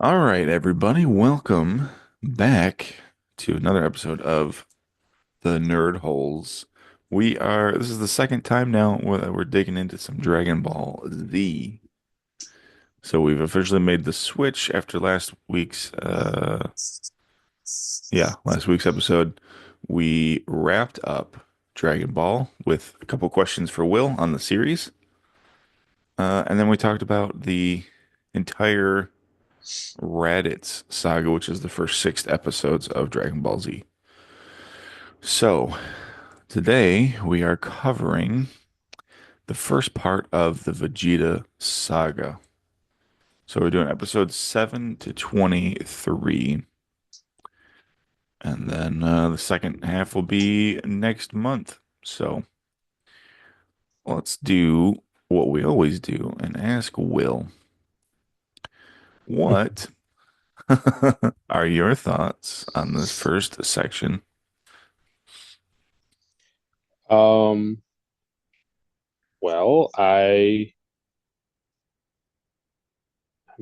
All right, everybody, welcome back to another episode of the Nerd Holes. This is the second time now we're digging into some Dragon Ball Z. So we've officially made the switch after last week's episode. We wrapped up Dragon Ball with a couple questions for Will on the series. And then we talked about the entire Raditz saga, which is the first six episodes of Dragon Ball Z. So, today we are covering the first part of the Vegeta saga. So, we're doing episodes 7 to 23, and then the second half will be next month. So, let's do what we always do and ask Will, what are your thoughts on this first section? Um, well, I'm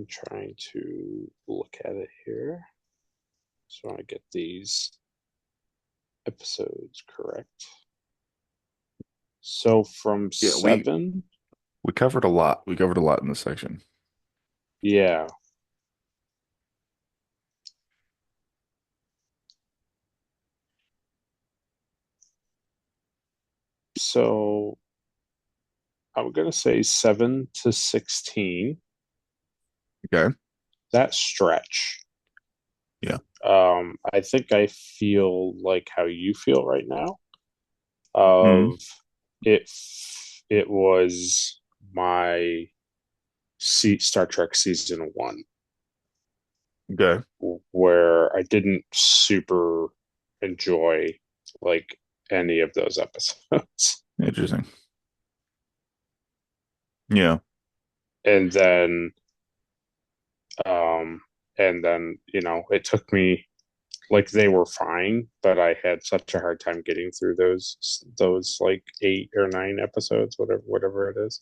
trying to look at it here. So I get these episodes correct. So from Yeah, we seven, we covered a lot. We covered a lot in this section. yeah. So I'm gonna say 7 to 16. Okay. That stretch. Yeah. I think I feel like how you feel right now. Mm. Of it, it was my Star Trek season one, Okay. where I didn't super enjoy like any of those episodes. Interesting. Yeah. and then um it took me, like, they were fine, but I had such a hard time getting through those like 8 or 9 episodes, whatever it is,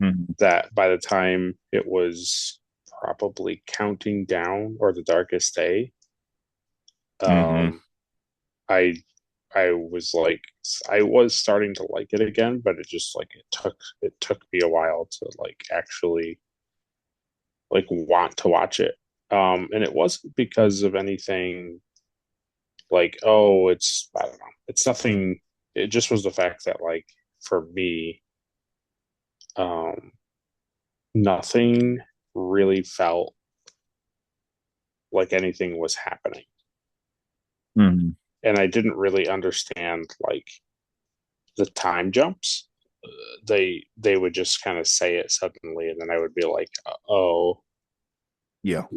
Mm. that by the time it was probably counting down or the darkest day, Hmm. um I I was like, I was starting to like it again, but it just like it took me a while to like actually like want to watch it. And it wasn't because of anything like, oh, I don't know, it's nothing. It just was the fact that, like, for me, um, nothing really felt like anything was happening, Hmm. and I didn't really understand like the time jumps. They would just kind of say it suddenly, and then I would be like, oh, Yeah.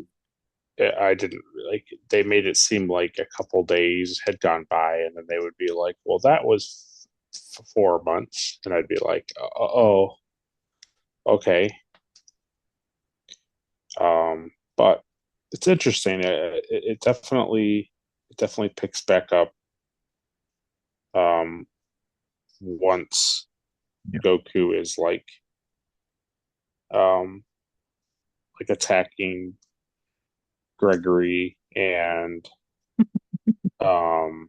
I didn't like. They made it seem like a couple days had gone by, and then they would be like, well, that was 4 months, and I'd be like, oh, okay. But it's interesting. It definitely picks back up um once Yeah. Goku is um like attacking Gregory, um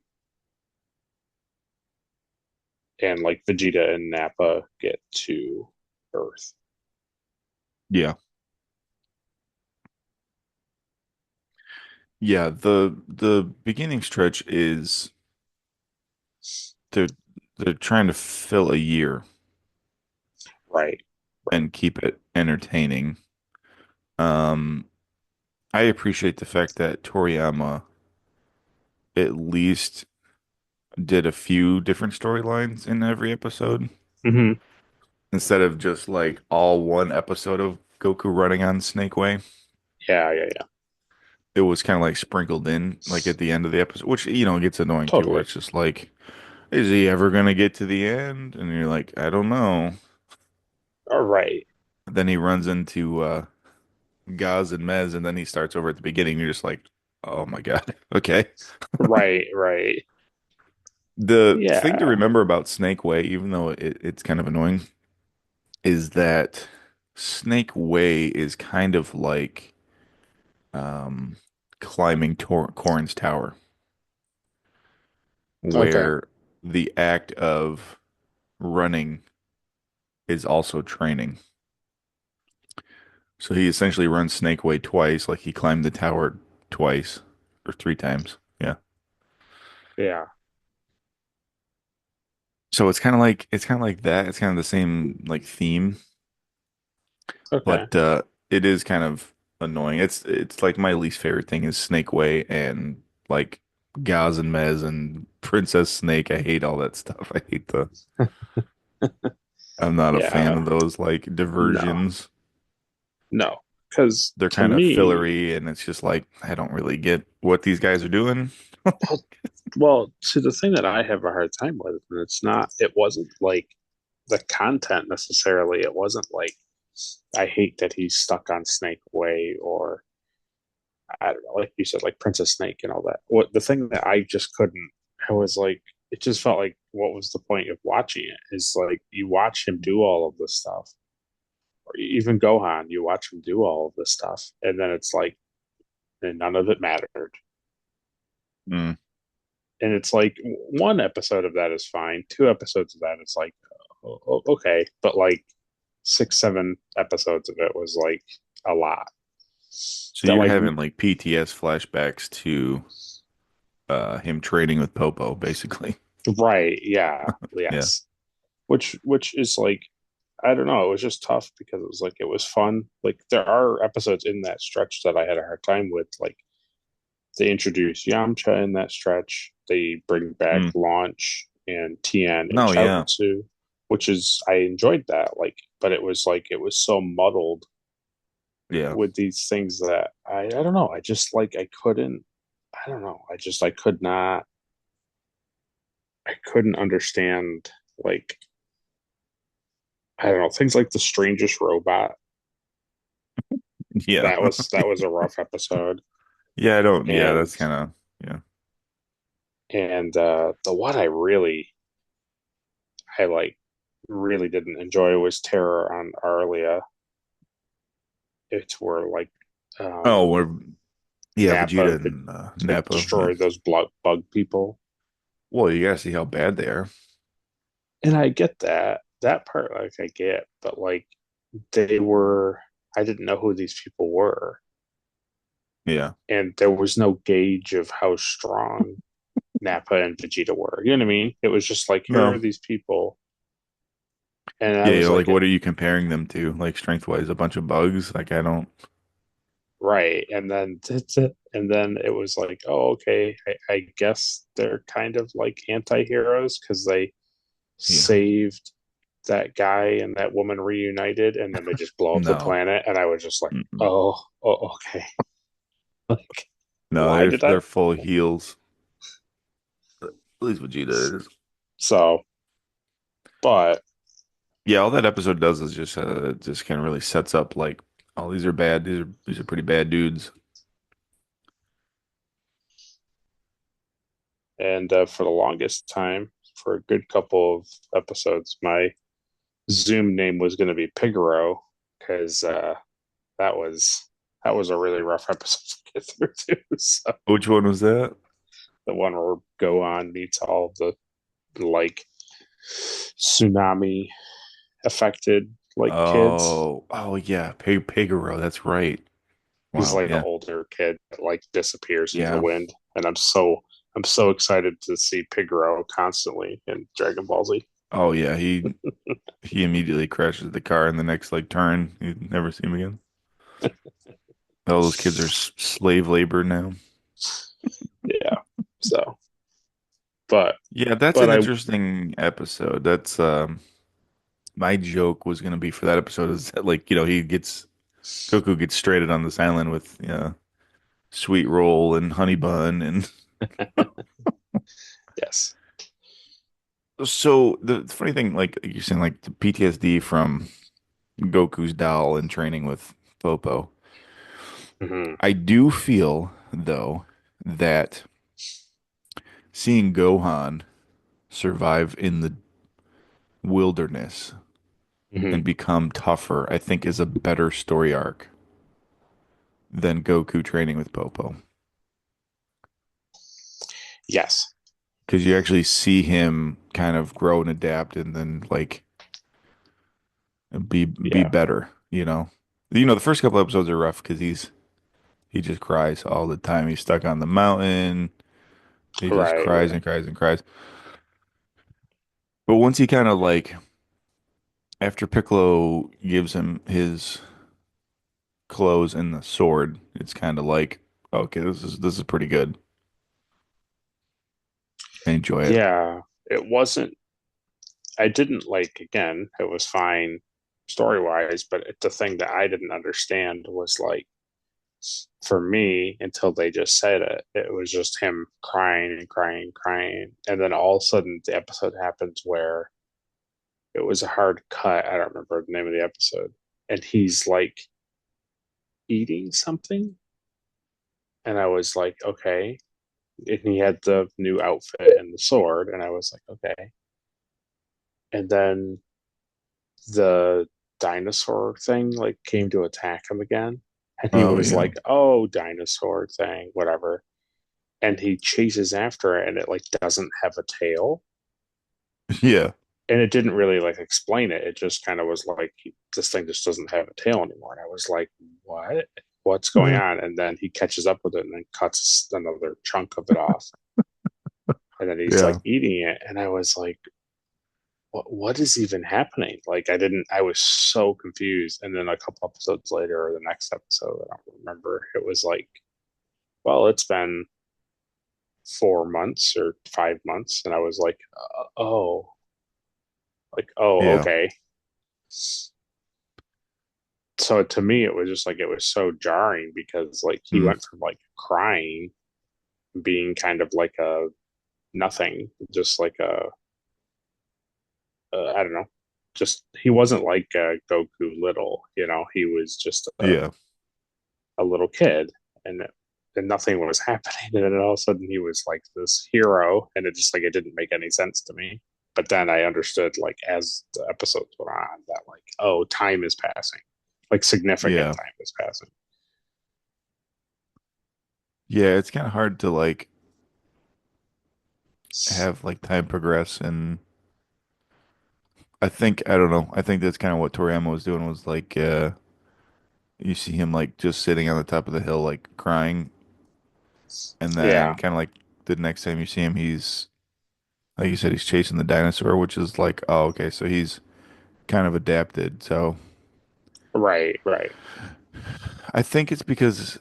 and like Vegeta and Nappa get to Earth. Yeah. Yeah. The beginning stretch is they're they're trying to fill a year Right. Right. and keep it entertaining. Um, I appreciate the fact that Toriyama at least did a few different storylines in every episode Hmm. instead of just like all one episode of Goku running on Snake Way. Yeah, yeah, yeah. It was kind of like sprinkled in like at the end of the episode, which gets annoying too, where Totally. it's just like, is he ever gonna get to the end? And you're like, I don't know. All right. Then he runs into Gaz and Mez, and then he starts over at the beginning. You're just like, oh my God. Okay. Right, right. The thing to Yeah. remember about Snake Way, even though it's kind of annoying, is that Snake Way is kind of like um, climbing Corrin's tower, Okay. where the act of running is also training. So he essentially runs Snake Way twice, like he climbed the tower twice or three times. Yeah. Yeah. So it's kind of like that. It's kind of the same like theme, Okay. but it is kind of annoying. It's like my least favorite thing is Snake Way and like Gaz and Mez and Princess Snake. I hate all that stuff. I hate the I'm not a fan Yeah. of those like No. diversions. No. Because They're to kind of me, fillery and it's just like I don't really get what these guys are doing. well, to the thing that I have a hard time with, and it wasn't like the content necessarily. It wasn't like I hate that he's stuck on Snake Way, or I don't know, like you said, like Princess Snake and all that. What the thing that I just couldn't, I was like, it just felt like, what was the point of watching it? Is like you watch him do all of this stuff, or even Gohan, you watch him do all of this stuff, and then it's like, and none of it mattered. Mm. And it's like one episode of that is fine, two episodes of that is like, okay, but like six, 7 episodes of it was like a lot. So That you're like, having like PTS flashbacks to him training with Popo, basically. right, yeah, Yeah. yes, which is like, I don't know, it was just tough because it was like it was fun. Like there are episodes in that stretch that I had a hard time with. Like they introduce Yamcha in that stretch. They bring back Mm. Launch and Tien and No, yeah. Chaozu, which is I enjoyed that. But it was like it was so muddled Yeah. with these things that I don't know. I just like I couldn't. I don't know. I could not. I couldn't understand like I don't know things like the strangest robot. Yeah. That was a rough episode. Yeah, I don't yeah, And that's kind of yeah. the one I like really didn't enjoy was Terror on Arlia. It's where like Oh, um we're yeah, Nappa Vegeta and Nappa. Yeah. destroyed those bug people. Well, you gotta see how bad they are. And I get that part, like I get, but like they were, I didn't know who these people were, Yeah. and there was no gauge of how strong Nappa and Vegeta were. You know what I mean? It was just like, here No. are these people, and I Yeah, you was know, like like, what are you comparing them to? Like strength wise, a bunch of bugs? Like I don't right, and then and then it was like, oh, okay, I guess they're kind of like anti-heroes because they yeah. saved that guy and that woman reunited, and then they just blow up the No. planet, and I was just like, Mm-mm. oh, okay, like No, why did I? they're full of heels. At least Vegeta is. So, but Yeah, all that episode does is just kind of really sets up like, oh, these are bad. These are pretty bad dudes. and for the longest time, for a good couple of episodes, my Zoom name was going to be Pigaro because that was that was a really rough episode to get through too. So Which one was that? the one where Gohan meets all of the like tsunami affected like kids. Oh yeah, Pigaro. That's right. He's Wow. like the Yeah. older kid that like disappears into the Yeah. wind, and I'm so excited to see Pigaro constantly in Dragon Ball Z. Oh yeah. He immediately crashes the car in the next like turn. You never see him again. All those kids are slave labor now. Yeah. So, but Yeah, that's but an I interesting episode. That's my joke was gonna be for that episode is that like, you know, he gets Goku gets stranded on this island with sweet roll and honey bun and yes. so the funny thing, like you're saying, like the PTSD from Goku's doll and training with Popo. Hmm. I do feel though that seeing Gohan survive in the wilderness Hmm. and become tougher, I think is a better story arc than Goku training with Popo. Yes. Because you actually see him kind of grow and adapt and then like be Yeah. better, you know. You know, the first couple episodes are rough because he just cries all the time. He's stuck on the mountain. He just Right. cries Right. and cries and cries. But once he kind of like after Piccolo gives him his clothes and the sword, it's kind of like, okay, this is pretty good. I enjoy it. Yeah. It wasn't. I didn't like. Again, it was fine story wise, but the thing that I didn't understand was like for me until they just said it. It was just him crying and crying and crying, and then all of a sudden the episode happens where it was a hard cut. I don't remember the name of the episode, and he's like eating something, and I was like, okay. And he had the new outfit and the sword, and I was like, okay. And then the dinosaur thing like came to attack him again, and he Oh was yeah. like, "Oh, dinosaur thing, whatever." And he chases after it, and it like doesn't have a tail, Yeah. and it didn't really like explain it. It just kind of was like, this thing just doesn't have a tail anymore, and I was like, "What? What's going Yeah. on?" And then he catches up with it and then cuts another chunk of it off, and then he's like Yeah. eating it, and I was like, what is even happening? Like I was so confused. And then a couple episodes later, or the next episode, I don't remember. It was like, well, it's been 4 months or 5 months, and I was like, oh, Yeah. okay. So to me, it was just like it was so jarring because like he Mm. went from like crying, being kind of like a nothing, just like I don't know, just he wasn't like Goku little, he was just Yeah. a little kid, and nothing was happening, and then all of a sudden he was like this hero, and it just like it didn't make any sense to me. But then I understood like as the episodes went on that like, oh, time is passing, like significant Yeah. time is passing. Yeah, it's kind of hard to like have like time progress and I don't know. I think that's kind of what Toriyama was doing was like you see him like just sitting on the top of the hill like crying and then Yeah. kind of like the next time you see him he's like you said he's chasing the dinosaur which is like oh okay so he's kind of adapted. So Right. Right. I think it's because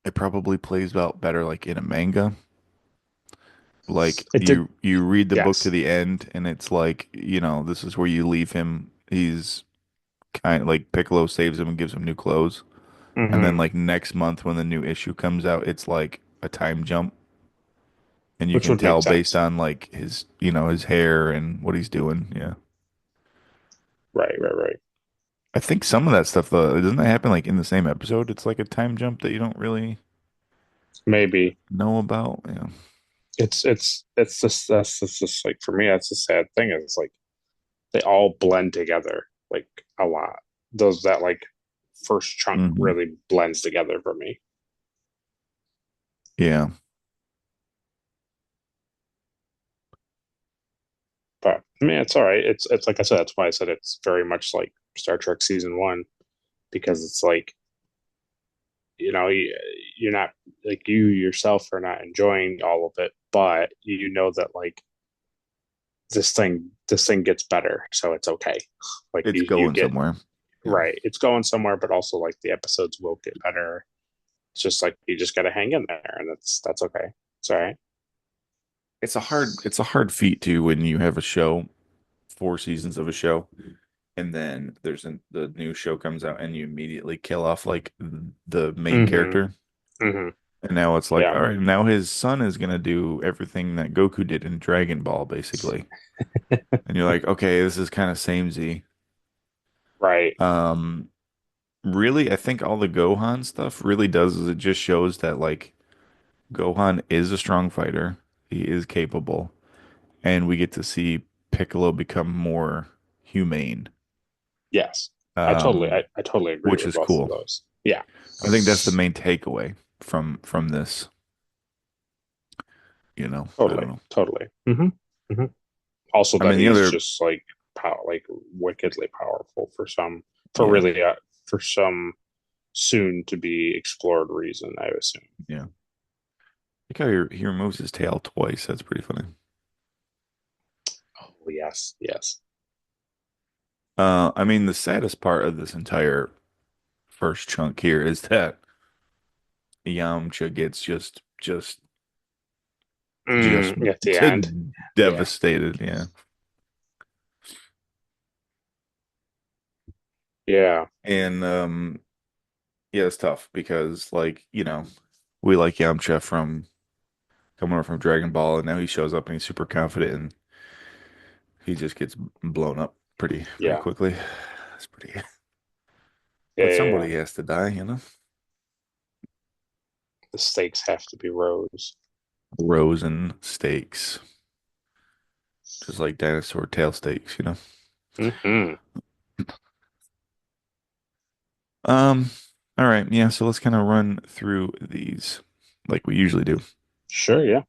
it probably plays out better like in a manga. Like It did. you read the book to Yes. the end and it's like, you know, this is where you leave him. He's kind of like Piccolo saves him and gives him new clothes. And then Hmm. like next month when the new issue comes out, it's like a time jump and you Which can would make tell based sense. on like his, you know, his hair and what he's doing. Yeah. Right. Right. Right. I think some of that stuff though, doesn't that happen like in the same episode? It's like a time jump that you don't really Maybe know about. Yeah. it's just that's just like for me that's the sad thing is like they all blend together like a lot. Those that like first chunk Hmm. really blends together for me. Yeah. But I mean, it's all right. It's like I said. That's why I said it's very much like Star Trek season one because it's like you're not like you yourself are not enjoying all of it, but you know that like this thing gets better, so it's okay. Like It's you going get somewhere. Yeah. right. It's going somewhere, but also like the episodes will get better. It's just like you just got to hang in there, and that's okay. It's all right. It's a hard feat too when you have a show, 4 seasons of a show, and then the new show comes out and you immediately kill off like the main Mm-hmm. character. Mm-hmm. And now it's like, Yeah. all right, now his son is gonna do everything that Goku did in Dragon Ball, basically. And you're like, okay, this is kind of samey. Right. Um, really, I think all the Gohan stuff really does is it just shows that like Gohan is a strong fighter. He is capable. And we get to see Piccolo become more humane. Yes. I totally agree which with is both of cool. those. Yeah, I think that's the main takeaway from this. I don't totally, know. totally. Hmm. Also, I that mean, the he's other, just like like wickedly powerful for for yeah, really, for some soon to be explored reason, I assume. yeah. Like how he removes his tail twice. That's pretty funny. Oh yes, yes. I mean, the saddest part of this entire first chunk here is that Yamcha gets just At the end, yeah, devastated. Yeah, yeah. and yeah, it's tough because we like Yamcha from coming over from Dragon Ball, and now he shows up and he's super confident, and he just gets blown up pretty Yeah, quickly. It's pretty, yeah, but yeah, yeah. somebody has to die. The stakes have to be rose. Rows and steaks, just like dinosaur tail steaks. Hmm. Um, all right, yeah, so let's kind of run through these like we usually do. Sure, yeah.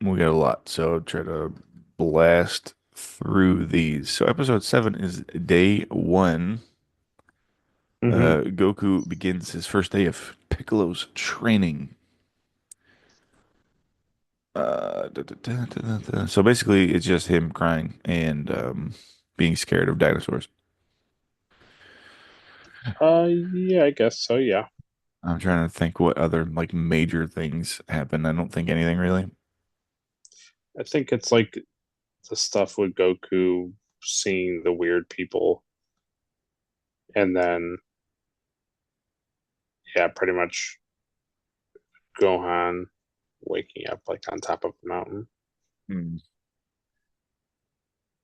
We got a lot, so try to blast through these. So episode 7 is day 1. Hmm. Goku begins his first day of Piccolo's training. So basically, it's just him crying and being scared of dinosaurs. Yeah, I guess so. Yeah, I'm trying to think what other like major things happen. I don't think anything really. I think it's like the stuff with Goku seeing the weird people, and then yeah, pretty much Gohan waking up like on top of the mountain. Hmm.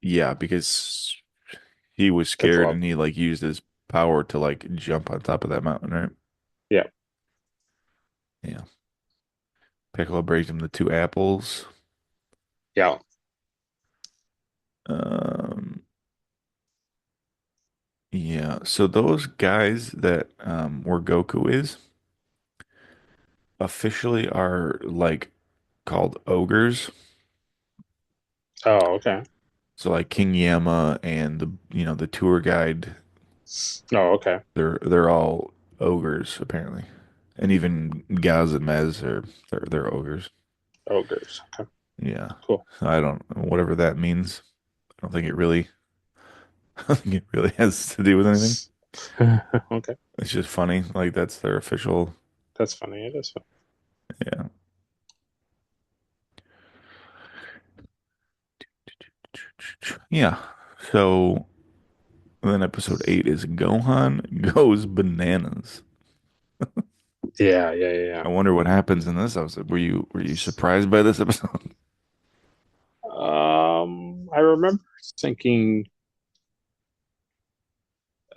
Yeah, because he was scared Piccolo. and he like used his power to like jump on top of that mountain, right? Yeah, Yeah. Piccolo brings him the 2 apples. yeah. Um, yeah. So those guys that where Goku is officially are like called ogres. Oh, okay. So like King Yama and the tour guide, Oh, okay. they're all ogres apparently. And even Gaz and Mez are they're ogres. Ogres. Okay, Yeah. cool. So I don't whatever that means. I don't think it really I don't think it really has to do with anything. Okay, It's just funny. Like that's their official. that's funny. It is funny. Yeah. Yeah. So then episode 8 is Gohan goes bananas. Yeah, yeah, yeah, I wonder what happens in this episode. Were you surprised by this episode? yeah. I remember thinking.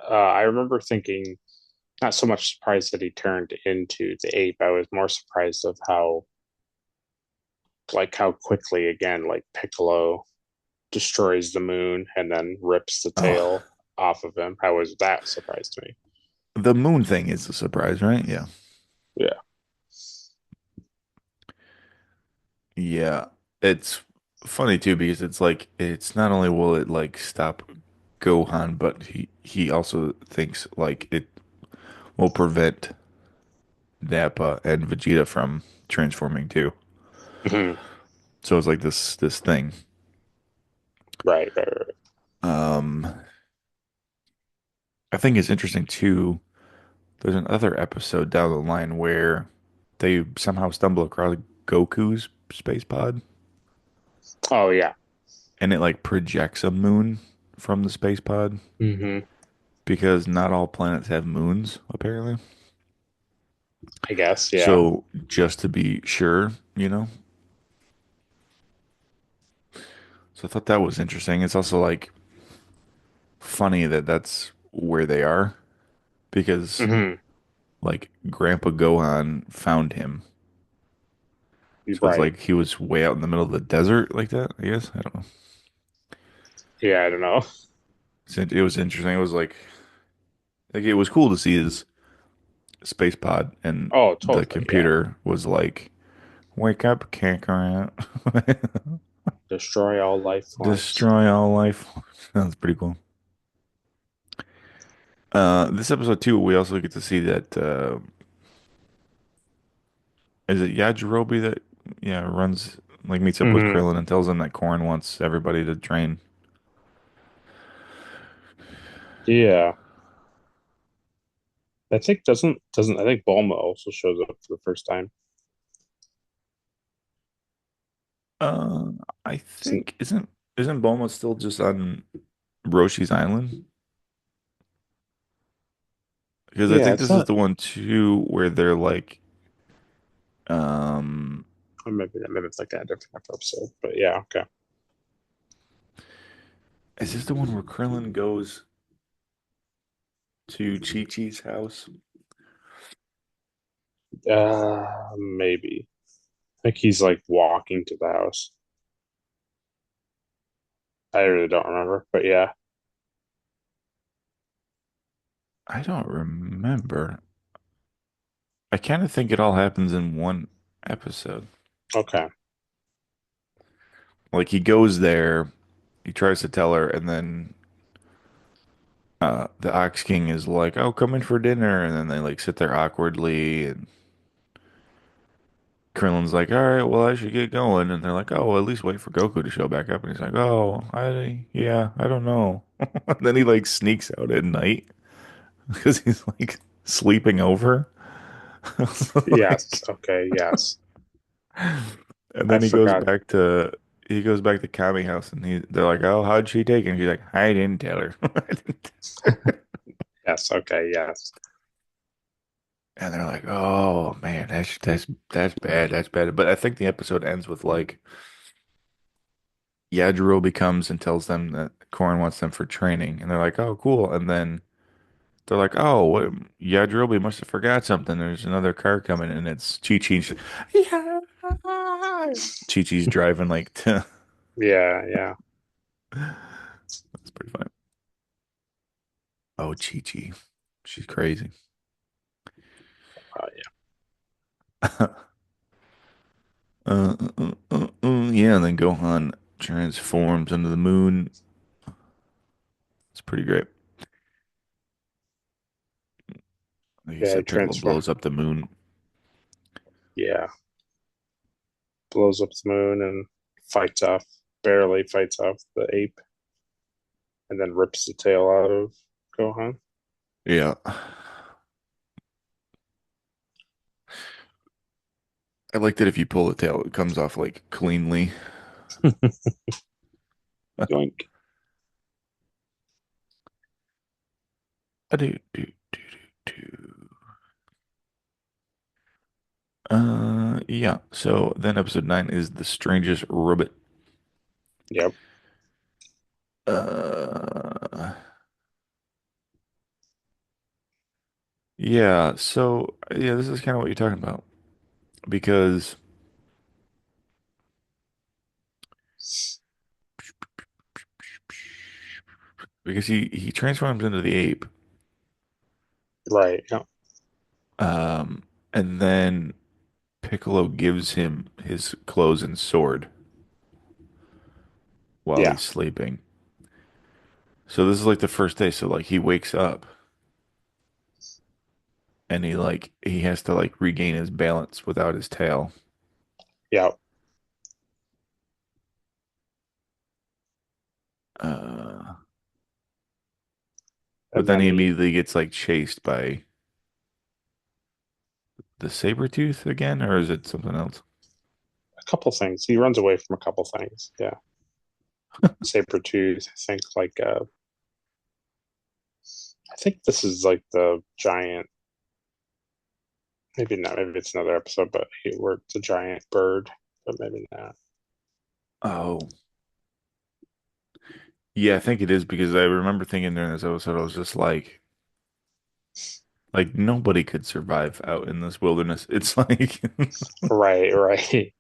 I remember thinking not so much surprised that he turned into the ape. I was more surprised of how quickly again like Piccolo destroys the moon and then rips the Oh, tail off of him. How was that surprise to me? the moon thing is a surprise, right? Yeah. Yeah. Yeah. It's funny too because it's like it's not only will it like stop Gohan, but he also thinks like it will prevent Nappa and Vegeta from transforming too. Hmm. So it's like this thing. Right, right, right. Um, I think it's interesting too. There's another episode down the line where they somehow stumble across Goku's space pod Oh yeah. and it like projects a moon from the space pod Hmm. because not all planets have moons, apparently. I guess, yeah. So just to be sure. So I thought that was interesting. It's also like funny that that's where they are because Hmm. like Grandpa Gohan found him. So it's Right. like he was way out in the middle of the desert like that, I guess. I don't know. Yeah, I don't know. It was interesting. It was like it was cool to see his space pod, and Oh, the totally. Yeah. computer was like, "Wake up, Kakarot. Destroy all life forms. Destroy all life." That's pretty cool. This episode too, we also get to see that is it Yajirobe that runs like meets up with Hmm. Krillin and tells him that Korn wants everybody to train. Yeah. I think doesn't I think Bulma also shows up for the first time. Uh, I Isn't think isn't Bulma still just on Roshi's Island? Because I yeah, think it's this is not the one too where they're like, um, or maybe it's like a different episode. But yeah, okay. is this the one where Krillin goes to Chi-Chi's house? Maybe. I think he's like walking to the house. I really don't remember, but yeah. I don't remember. I kind of think it all happens in one episode. Okay. Like he goes there, he tries to tell her, and then the Ox King is like, "Oh, come in for dinner," and then they like sit there awkwardly, and Krillin's like, "All right, well, I should get going," and they're like, "Oh, well, at least wait for Goku to show back up," and he's like, "Oh, I don't know." And then he like sneaks out at night because he's like sleeping over. Yes. Like, Okay. Yes. and I then forgot. he goes back to Kami house, and they're like, "Oh, how'd she take it?" And he's like, "I didn't tell her." Yes. Okay. Yes. And they're like, "Oh man, that's bad. That's bad." But I think the episode ends with like Yajirobe comes and tells them that Korn wants them for training, and they're like, "Oh, cool." And then they're like, "Oh, what, Yajirobe must have forgot something. There's another car coming, and it's Chi-Chi." And she's like, yeah. Chi-Chi's driving like to. Yeah. Yeah. That's pretty funny. Oh, Chi-Chi, she's crazy. Yeah. Yeah, and then Gohan transforms into the moon. It's pretty great. Like you Yeah. said, Piccolo Transform. blows up the moon. Yeah. Blows up the moon and fights off, barely fights off the ape, and then rips the tail out of Gohan. Yeah. I like that if you pull the tail, it comes off like cleanly. Yoink. Do, do, do, do. Yeah. So then episode 9 is the strangest ribbit. Yep. Uh, yeah. So yeah, this is kind of what you're talking about because he transforms into the ape, Right. Yep. um, and then Piccolo gives him his clothes and sword while Yeah. he's sleeping. So this is like the first day. So like he wakes up and he has to like regain his balance without his tail. Yep. Uh, but And then then he he immediately gets like chased by the saber tooth again, or is it something else? a couple things. He runs away from a couple things. Yeah. Saber tooth. I think like I think this is like the giant. Maybe not. Maybe it's another episode, but where it's a giant bird, but maybe not. Oh, yeah, I think it is because I remember thinking during this episode, I was just like nobody could survive out in this wilderness. It's like Right. Right.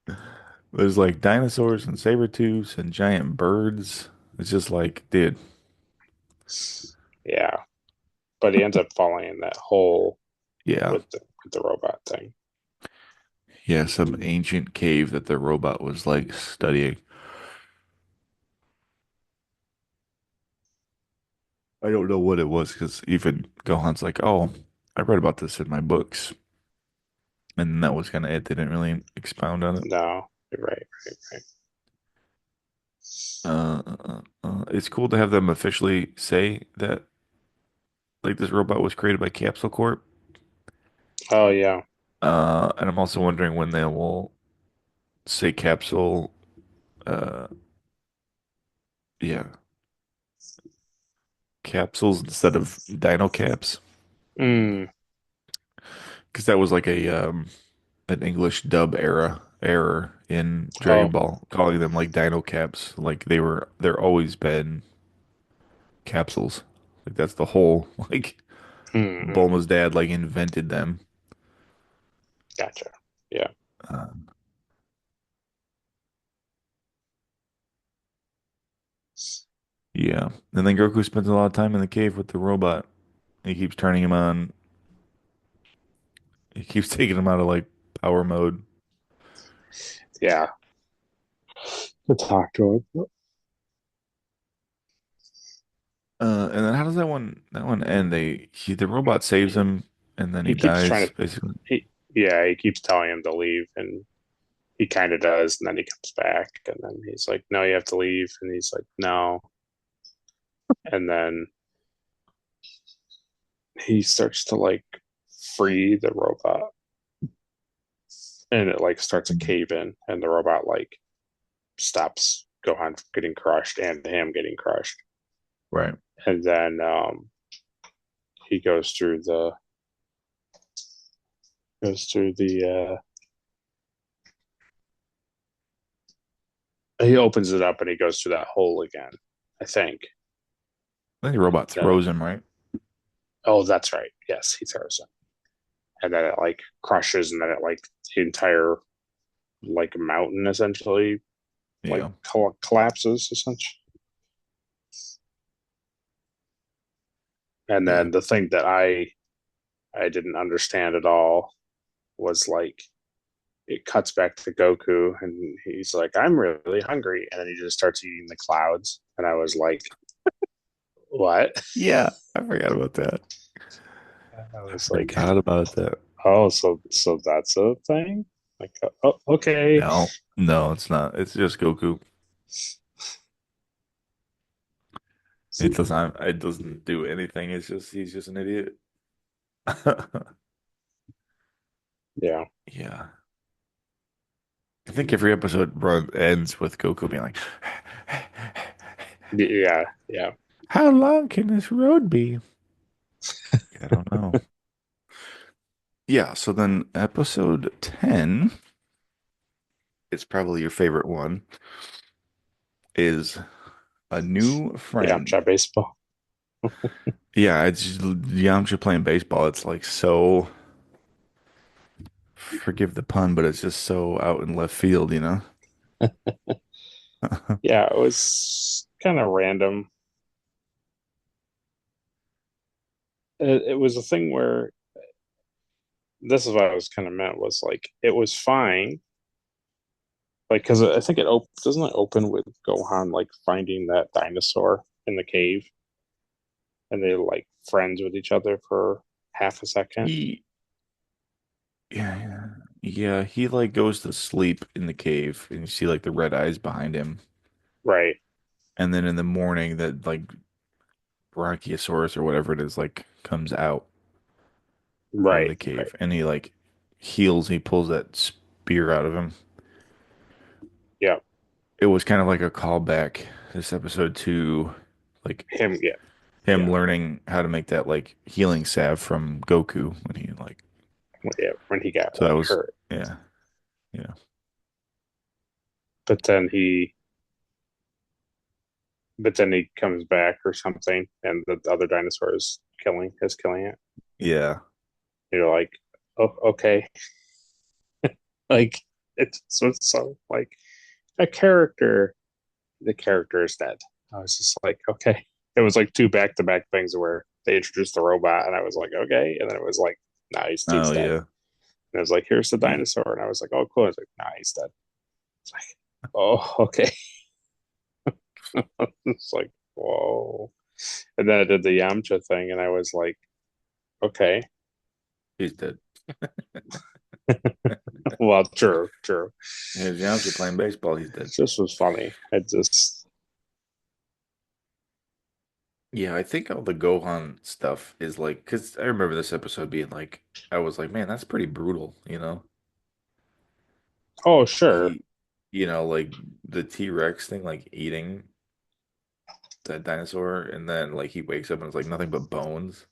there's like dinosaurs and saber tooths and giant birds. It's just like, dude, Yeah, but he ends up falling in that hole Yeah. with the robot thing. Yeah, some ancient cave that the robot was like studying. I don't know what it was because even Gohan's like, oh, I read about this in my books. And that was kind of it. They didn't really expound on it. No, you're right, right, right. It's cool to have them officially say that like this robot was created by Capsule Corp. Oh yeah. And I'm also wondering when they will say Capsule, uh, yeah, capsules instead of Dino Caps, Mm. because that was like a an English dub error in Dragon Oh. Ball, calling them like Dino Caps, like they're always been capsules. Like that's the whole like Mm-hmm. Bulma's dad like invented them. Gotcha. Yeah. Uh, yeah, and then Goku spends a lot of time in the cave with the robot. He keeps turning him on. He keeps taking him out of like power mode. Yeah. To talk to him. And then how does that one end? The robot saves He, him, and then he he keeps trying dies to. basically. Yeah, he keeps telling him to leave, and he kind of does, and then he comes back, and then he's like, "No, you have to leave," and he's like, "No," and then he starts to like free the robot, and it like starts a cave in, and the robot like stops Gohan from getting crushed and him getting crushed, Right. and then he goes through the he opens it up and he goes through that hole again, I think. Then the robot Then throws him, right? oh, that's right. Yes, he throws it, and then it like crushes, and then it like the entire like mountain essentially like Yeah. collapses essentially. And Yeah. then the thing that I didn't understand at all was like it cuts back to Goku and he's like, I'm really hungry. And then he just starts eating the clouds. And I was like, what? Yeah, I forgot about that. I I was like, forgot about that. oh, so that's a thing? Like, oh, okay. No, no, it's not. It's just Goku. It doesn't do anything. It's just he's just an idiot. Yeah. Yeah. I think every episode ends with Goku being like, Yeah. Yeah. how long can this road be? I don't know. Yeah, so then episode 10 is probably your favorite one, is a new friend. Yamcha baseball. Yeah, it's just Yamcha playing baseball. It's like so, forgive the pun, but it's just so out in left field, you know? Yeah, it was kind of random. It was a thing where this is what I was kind of meant was like it was fine, like because I think doesn't it open with Gohan like finding that dinosaur in the cave, and they're like friends with each other for half a second, He, yeah, yeah, yeah, he like goes to sleep in the cave and you see like the red eyes behind him. right? And then in the morning that like Brachiosaurus or whatever it is like comes out of Right, the right. cave and he like he pulls that spear out of him. Yeah, It was kind of like a callback this episode to like him. Yeah, him yeah, learning how to make that like healing salve from Goku when he like yeah. When he got so that like was hurt, yeah, yeah. but then he comes back or something, and the other dinosaur is killing it. Yeah. You're like, oh, okay, like it's so like a character. The character is dead. I was just like, okay. it was like two back to back things where they introduced the robot, and I was like, okay, and then it was like, nah, he's Oh dead. yeah. And it was like, here's the Yeah. dinosaur, and I was like, oh cool. I was like, nah, he's dead. It's like, oh okay. It's like, whoa. And then I did the Yamcha thing, and I was like, okay, He's dead. well, true, true. Here's Yamcha playing baseball. He's dead. This was funny. I just, Yeah, I think all the Gohan stuff is like, because I remember this episode being like, I was like, man, that's pretty brutal, you know? oh sure. He, like the T-Rex thing, like eating that dinosaur, and then like he wakes up and it's like nothing but bones.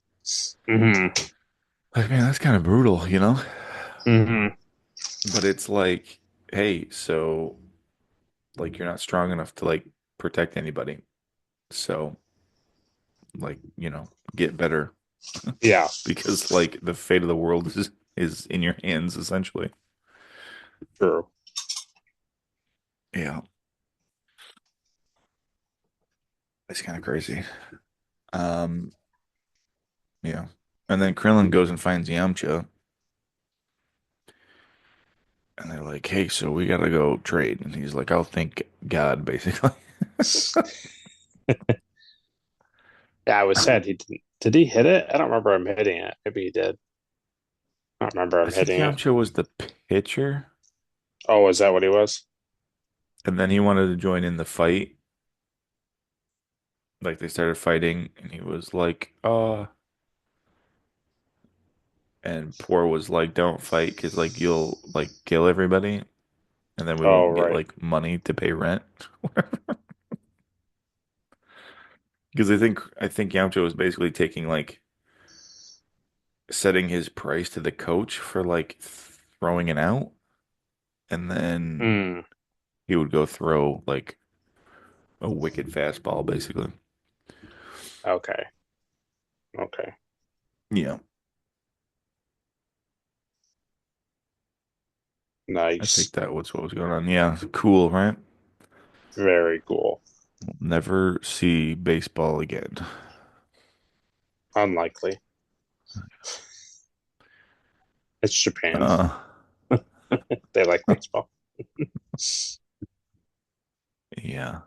Hmm. Like, man, that's kind of brutal, you know? Hmm. But it's like, hey, so like you're not strong enough to like protect anybody. So, like, get better Yeah, because like the fate of the world is in your hands essentially. true. Yeah, it's kind of crazy. Um, yeah. And then Krillin goes and finds Yamcha, and they're like, "Hey, so we gotta go trade." And he's like, "I'll thank God," basically. Yeah, I was sad he didn't. Did he hit it? I don't remember him hitting it. Maybe he did. I don't remember I him think hitting it. Yamcha was the pitcher, Oh, was that what he was? and then he wanted to join in the fight. Like they started fighting, and he was like, and Poor was like, "Don't fight, because like you'll like kill everybody, and then we Oh, won't get right. like money to pay rent." Because I think Yamcha was basically taking like setting his price to the coach for like throwing it out, and then Hmm. he would go throw like a wicked fastball, basically. Okay. Okay. Yeah, I think Nice. that was what was going on. Yeah, cool, right? Very cool. We'll never see baseball again. Unlikely. It's Japan. Uh, They like baseball. yeah,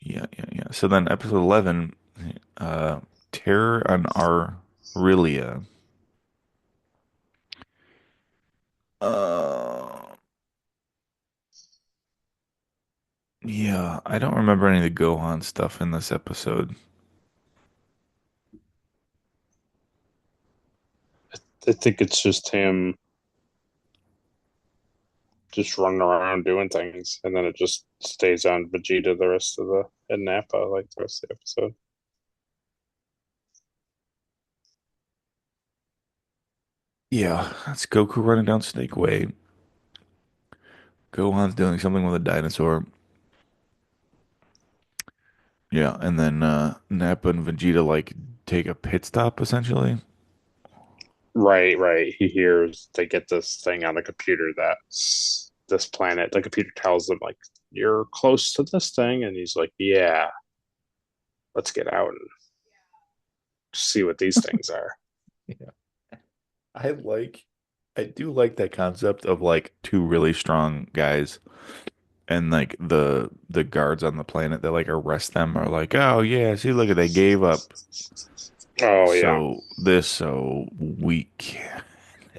yeah. So then, episode 11, uh, Terror on Aurelia. Uh, yeah, I don't remember any of the Gohan stuff in this episode. I think it's just him just running around doing things, and then it just stays on Vegeta the rest of the and Nappa like the rest of the episode. Yeah, that's Goku running down Snake Way. Gohan's doing something with a dinosaur. Yeah, and then Nappa and Vegeta like take a pit stop essentially. Right, right. He hears they get this thing on the computer that this planet, the computer tells them like you're close to this thing, and he's like, yeah, let's get out and see what these things are. Yeah. I like I do like that concept of like two really strong guys and like the guards on the planet that like arrest them are like, "Oh yeah, see look at they gave up. Oh yeah. So we can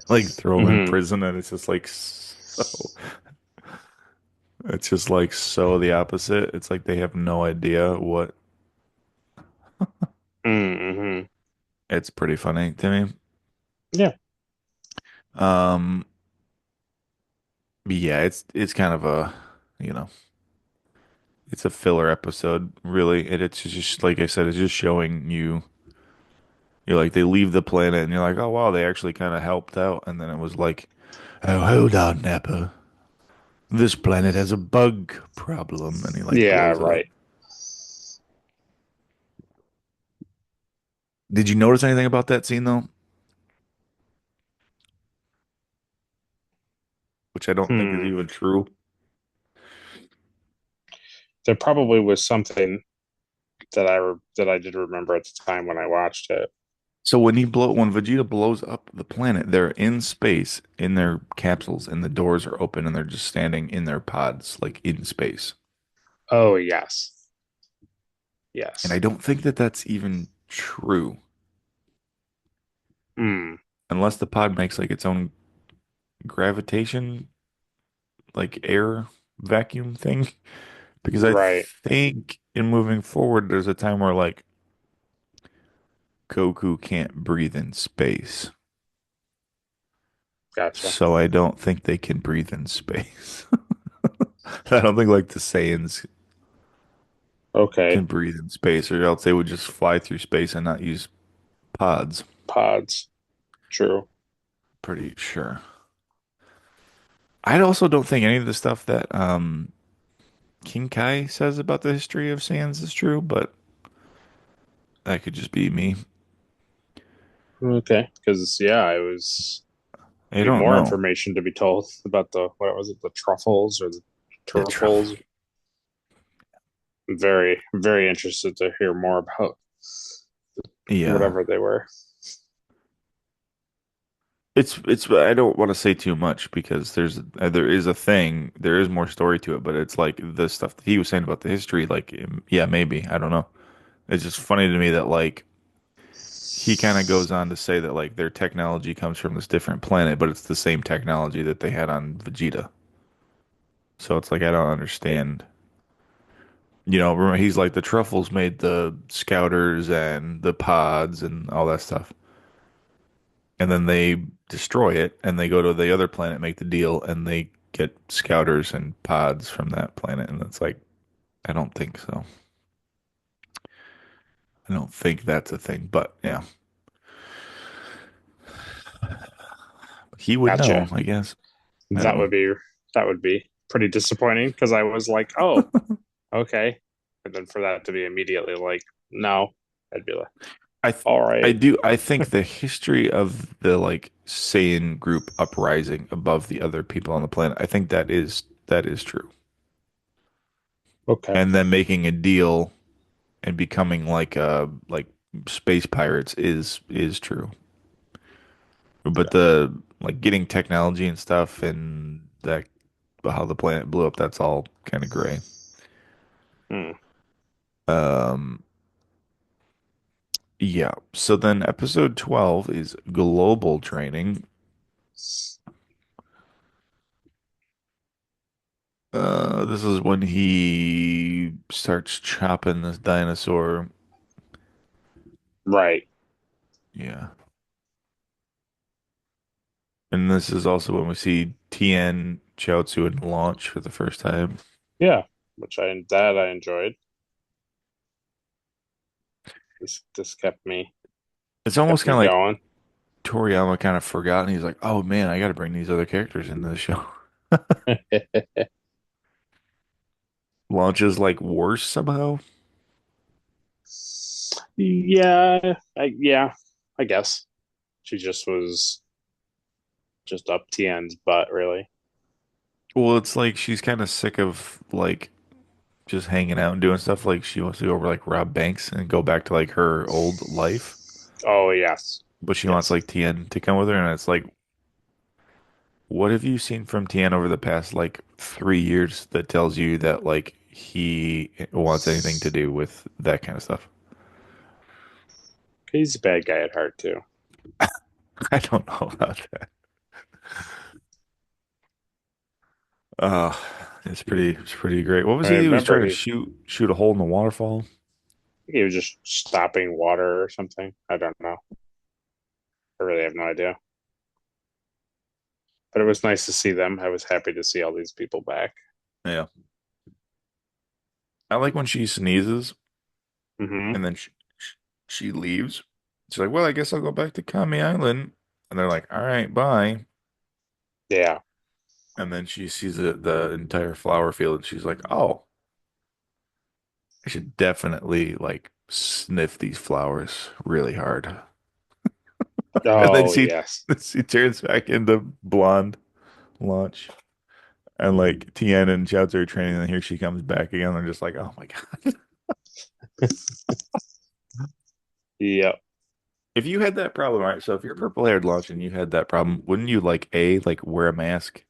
like throw them in Hmm. prison." And it's just like so it's just like so the opposite. It's like they have no idea what Hmm. it's pretty funny to me. Yeah. Um yeah, it's kind of a, you know, it's a filler episode, really. And it's just like I said, it's just showing you you're like they leave the planet and you're like, "Oh wow, they actually kind of helped out." And then it was like, "Oh, hold on, Nappa. This planet has a bug problem." And he like Yeah. blows it up. Right. Did you notice anything about that scene though? Which I don't think is Hmm. even true. there probably was something that I did remember at the time when I watched it. So when Vegeta blows up the planet, they're in space in their capsules and the doors are open and they're just standing in their pods like in space. Oh yes, And I yes. don't think that that's even true Hmm. unless the pod makes like its own gravitation like air vacuum thing because I Right. think in moving forward there's a time where like Goku can't breathe in space. Gotcha. So I don't think they can breathe in space. I don't think like the Saiyans can Okay. breathe in space, or else they would just fly through space and not use pods. Pods. True. Pretty sure. I also don't think any of the stuff that King Kai says about the history of Saiyans is true, but that could just be me. Okay. Because yeah, I was I be don't more know. information to be told about the what was it, the truffles or the The turfles. truth. Very, very interested to hear more about Yeah. whatever they were. It's I don't want to say too much because there is a thing, there is more story to it, but it's like the stuff that he was saying about the history, like yeah, maybe, I don't know. It's just funny to me that like he kind of goes on to say that like their technology comes from this different planet, but it's the same technology that they had on Vegeta. So it's like I don't Right. understand. Remember he's like the Truffles made the scouters and the pods and all that stuff. And then they destroy it and they go to the other planet, make the deal, and they get scouters and pods from that planet. And it's like, I don't think so. I don't think that's a thing. But yeah, he would know, Gotcha. I guess. I don't That know. would be that would be pretty disappointing because I was like, oh, okay. And then for that to be immediately like, no, I'd be like, I th all I right, do I think the history of the like Saiyan group uprising above the other people on the planet, I think that is true. okay, And then making a deal and becoming like space pirates is true. But gotcha. the like getting technology and stuff and that how the planet blew up, that's all kind of gray. Hmm. Um yeah. So then episode 12 is global training. This is when he starts chopping this dinosaur. Right. Yeah. And this is also when we see Tien, Chaozu, and Launch for the first time. Yeah. Which I enjoyed. This It's almost kept kind me of like going. Toriyama kind of forgot, and he's like, "Oh man, I got to bring these other characters into the show." Launch is like worse somehow. Yeah, I guess she just was just up Tien's butt, really. Well, it's like she's kind of sick of like just hanging out and doing stuff. Like she wants to go over like rob banks and go back to like her old life, Oh yes, but she wants yes. like Tien to come with her, and it's like, what have you seen from Tien over the past like 3 years that tells you that like he wants anything to do with that kind of stuff? He's a bad guy at heart too. I don't know about that. Uh, it's pretty great. What was I he? He was remember trying to shoot a hole in the waterfall. he was just stopping water or something. I don't know. I really have no idea. But it was nice to see them. I was happy to see all these people back. Yeah. I like when she sneezes Hmm. and then she leaves. She's like, "Well, I guess I'll go back to Kami Island." And they're like, "All right, bye." Yeah. And then she sees the entire flower field and she's like, "Oh, I should definitely like sniff these flowers really hard." And then Oh she yes. she turns back into blonde Launch. And like Tien and Chiaotzu are training, and here she comes back again. They're just like, oh my God. Yep. If you had that problem, all right, so if you're purple haired Launch and you had that problem, wouldn't you like A, like wear a mask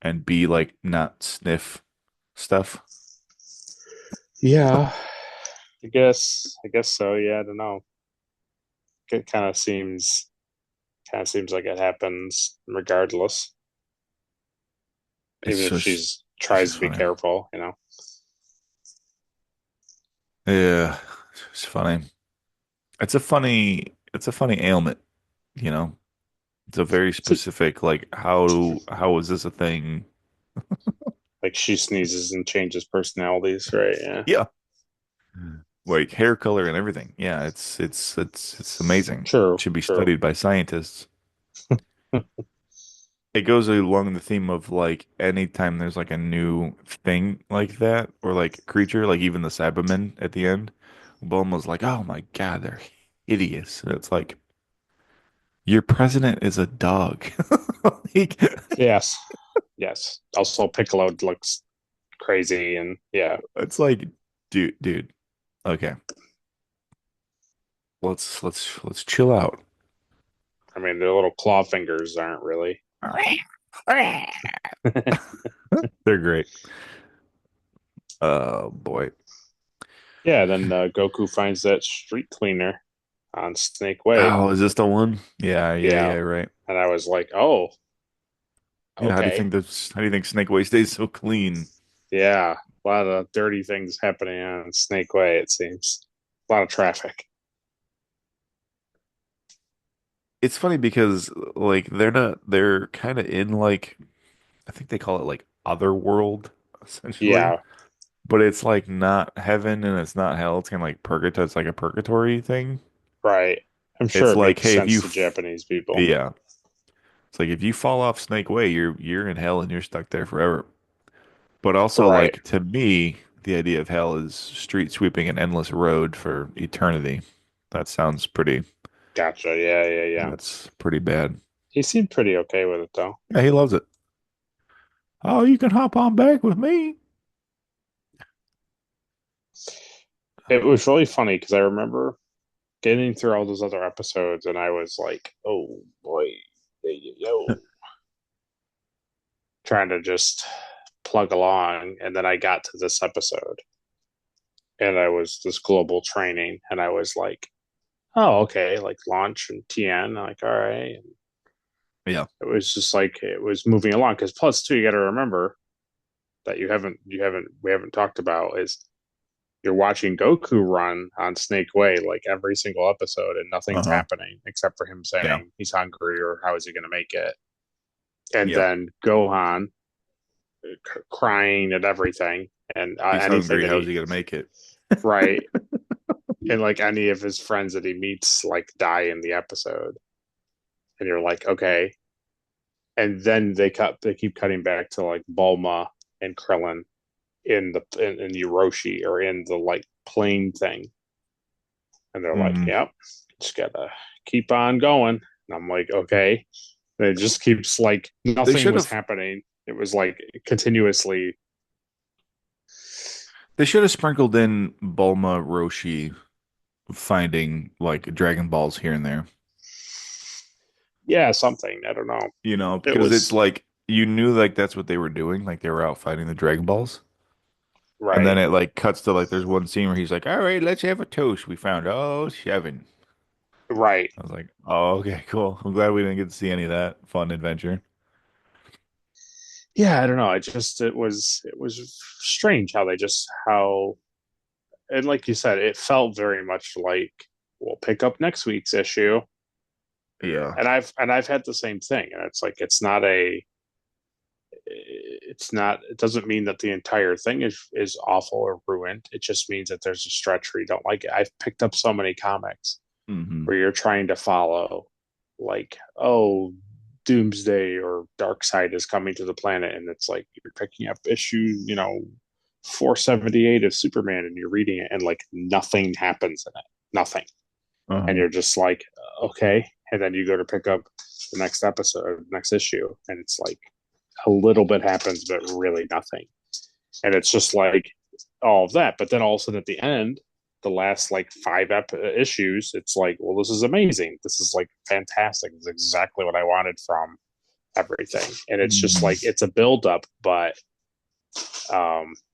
and B, like not sniff stuff? Yeah. I guess so. Yeah, I don't know. It kind of seems like it happens regardless, even It's if just she's it's tries just to be funny. careful. Yeah, it's funny. It's a funny ailment, you know. It's a very So, specific, like how is this a thing? like she sneezes and changes personalities, right? Yeah. Yeah. Like hair color and everything. Yeah, it's amazing. It True, should be true. studied by scientists. It goes along the theme of like anytime there's like a new thing like that or like creature, like even the Saibamen at the end, Bulma's like, "Oh my God, they're hideous." And it's like your president is a dog. Like, Yes. Yes. Also Piccolo looks crazy and yeah. it's like, dude. Okay, let's chill out. I mean their little claw fingers aren't really. They're great. Oh boy. Yeah, then Goku finds that street cleaner on Snake Way. Oh, is this the one? Yeah, yeah, yeah, Yeah. right. And I was like, "Oh, Yeah, okay. how do you think Snake Way stays so clean? Yeah, a lot of dirty things happening on Snake Way, it seems. A lot of traffic. It's funny because like they're kind of in like I think they call it like other world essentially, Yeah, but it's like not heaven and it's not hell. It's kind of like purgatory. It's like a purgatory thing. right. I'm sure It's it like, makes hey, if sense to Japanese people. yeah, it's like if you fall off Snake Way, you're in hell and you're stuck there forever. But also Right. like to me, the idea of hell is street sweeping an endless road for eternity. That sounds pretty. Gotcha. Yeah, yeah, yeah. That's pretty bad. He seemed pretty okay with it, though. Yeah, he loves it. Oh, you can hop on back with me. It was really funny because I remember getting through all those other episodes and I was like, oh boy, yo, trying to just plug along. And then I got to this episode and I was this global training and I was like, oh, okay, like launch and TN. Like, all right. Yeah. It was just like it was moving along. Because plus, too, you got to remember that we haven't talked about is you're watching Goku run on Snake Way like every single episode, and nothing's Uh-huh. happening except for him Yeah. saying he's hungry or how is he going to make it. And Yep. then Gohan crying at everything and He's anything hungry. that How's he he gonna make it? right, and like any of his friends that he meets like die in the episode, and you're like, okay, and then they keep cutting back to like Bulma and Krillin in Hiroshi or in the like plane thing, and they're like, Hmm. "Yep, just gotta keep on going." And I'm like, "Okay." And it just keeps like They nothing should was have happening. It was like continuously, they should have sprinkled in Bulma Roshi finding like Dragon Balls here and there. yeah, something. I don't know. You know, It because it's was like you knew like that's what they were doing, like they were out fighting the Dragon Balls. And then right, it like cuts to like there's one scene where he's like, "All right, let's have a toast. We found oh seven." right. I was like, "Oh, okay, cool. I'm glad we didn't get to see any of that fun adventure." Yeah, I don't know. It was strange how they just how and like you said, it felt very much like we'll pick up next week's issue. Yeah. And I've had the same thing, and it's like it doesn't mean that the entire thing is awful or ruined. It just means that there's a stretch where you don't like it. I've picked up so many comics Hmm. where you're trying to follow like, oh, Doomsday or Darkseid is coming to the planet, and it's like you're picking up issue 478 of Superman, and you're reading it and like nothing happens in it, nothing, and Uh-huh. you're just like, okay, and then you go to pick up the next episode, next issue, and it's like a little bit happens, but really nothing. And it's just like all of that. But then all of a sudden at the end, the last like issues, it's like, well, this is amazing. This is like fantastic. It's exactly what I wanted from everything. And it's just Mhm. like it's a buildup, but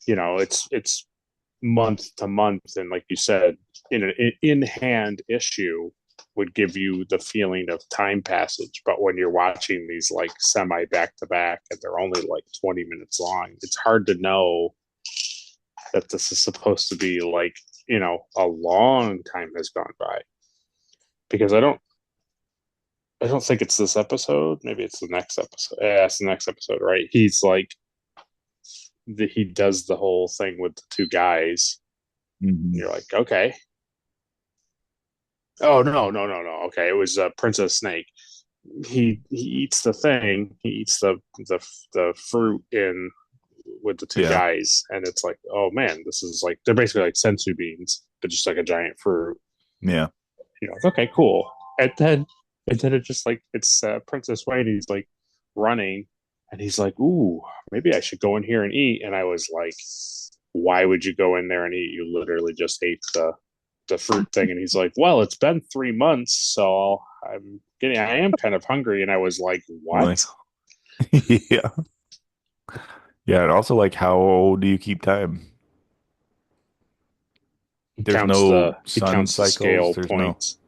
it's month to month, and like you said, in an in hand issue would give you the feeling of time passage. But when you're watching these like semi back to back and they're only like 20 minutes long, it's hard to know that this is supposed to be like, a long time has gone by. Because I don't think it's this episode. Maybe it's the next episode. Yeah, it's the next episode, right? He's like he does the whole thing with the two guys. And Mhm. you're like, okay. Oh no, no, no, no. Okay, it was Princess Snake. He eats the thing. He eats the fruit in with the two Yeah. guys, and it's like, oh man, this is like they're basically like sensu beans, but just like a giant fruit. Yeah. Okay, cool. And then it just like it's Princess Wayne. He's like running, and he's like, ooh, maybe I should go in here and eat. And I was like, why would you go in there and eat? You literally just ate the fruit thing. And he's like, well, it's been 3 months, so I am kind of hungry. And I was like, what? Like, yeah. Yeah. And also, like, how do you keep time? There's no He sun counts the cycles. scale There's no. points.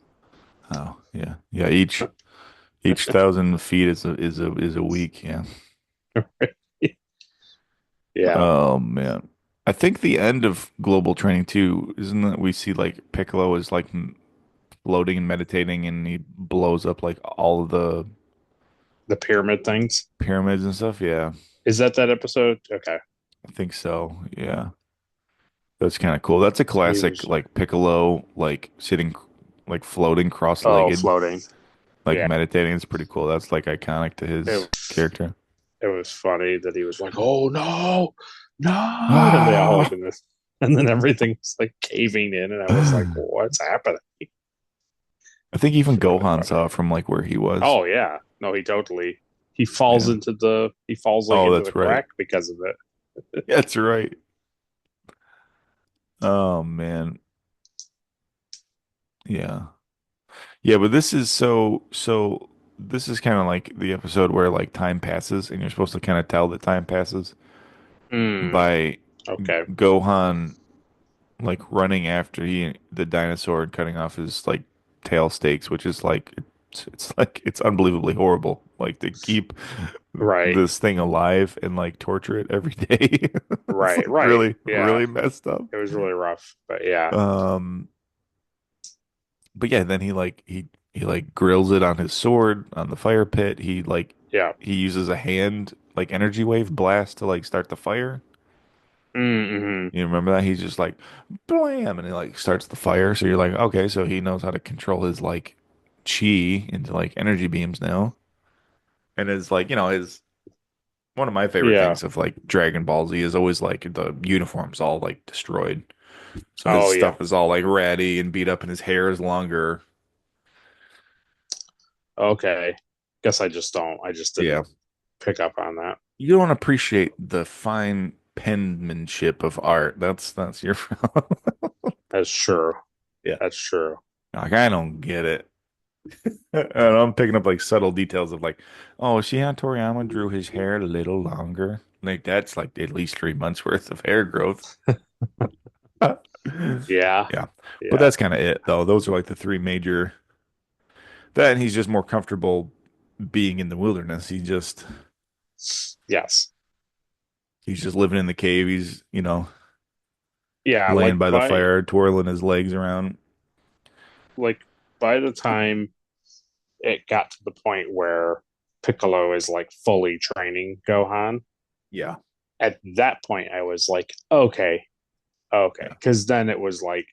Oh, yeah. Yeah. Each 1,000 feet is a week. Yeah. Yeah. Oh man. I think the end of global training too, isn't that we see like Piccolo is like floating and meditating and he blows up like all of the The pyramid things. pyramids and stuff. Yeah. Is that episode? Okay. I think so. Yeah. That's kind of cool. That's a He classic was, like Piccolo like sitting like floating oh, cross-legged, floating. like Yeah. meditating. It's pretty cool. That's like iconic to It, his character. it was funny that he was like, oh, no, no. And they all like Ah! in this. And then everything was like caving in. And I was like, what's happening? I think even It's really Gohan funny. saw it from like where he was. Oh, yeah. No, he totally. Yeah. He falls like Oh, into the that's right. crack because of it. That's right. Oh man. Yeah. Yeah, but this is kind of like the episode where like time passes and you're supposed to kind of tell that time passes Hmm. by Okay. Gohan like running after the dinosaur and cutting off his like tail stakes, which is like it's like it's unbelievably horrible. Like to keep Right. this thing alive and like torture it every day. It's Right. like Right. really, Yeah. really messed up. It was really rough. But yeah. Um But yeah, then he like grills it on his sword on the fire pit. Yeah. He uses a hand like energy wave blast to like start the fire. Mm-hmm. You remember that? He's just like blam and he like starts the fire. So you're like, okay, so he knows how to control his like chi into like energy beams now. And it's like, his one of my favorite Yeah. things of like Dragon Ball Z is always like the uniform's all like destroyed. So his Oh, yeah. stuff is all like ratty and beat up and his hair is longer. Okay. Guess I just don't. I just didn't Yeah. pick up on that. You don't appreciate the fine penmanship of art. That's your problem. That's true. Yeah. That's true. Like I don't get it. And I'm picking up like subtle details of like, oh, see how Toriyama drew his hair a little longer? Like that's like at least 3 months worth of hair growth. Yeah. Yeah. But Yeah. that's kind of it though. Those are like the three major then he's just more comfortable being in the wilderness. Yes. He's just living in the cave. He's, Yeah. laying by the fire, twirling his legs around. Like by the time it got to the point where Piccolo is like fully training Gohan, Yeah. at that point I was like, okay, okay. Yeah. Because then it was like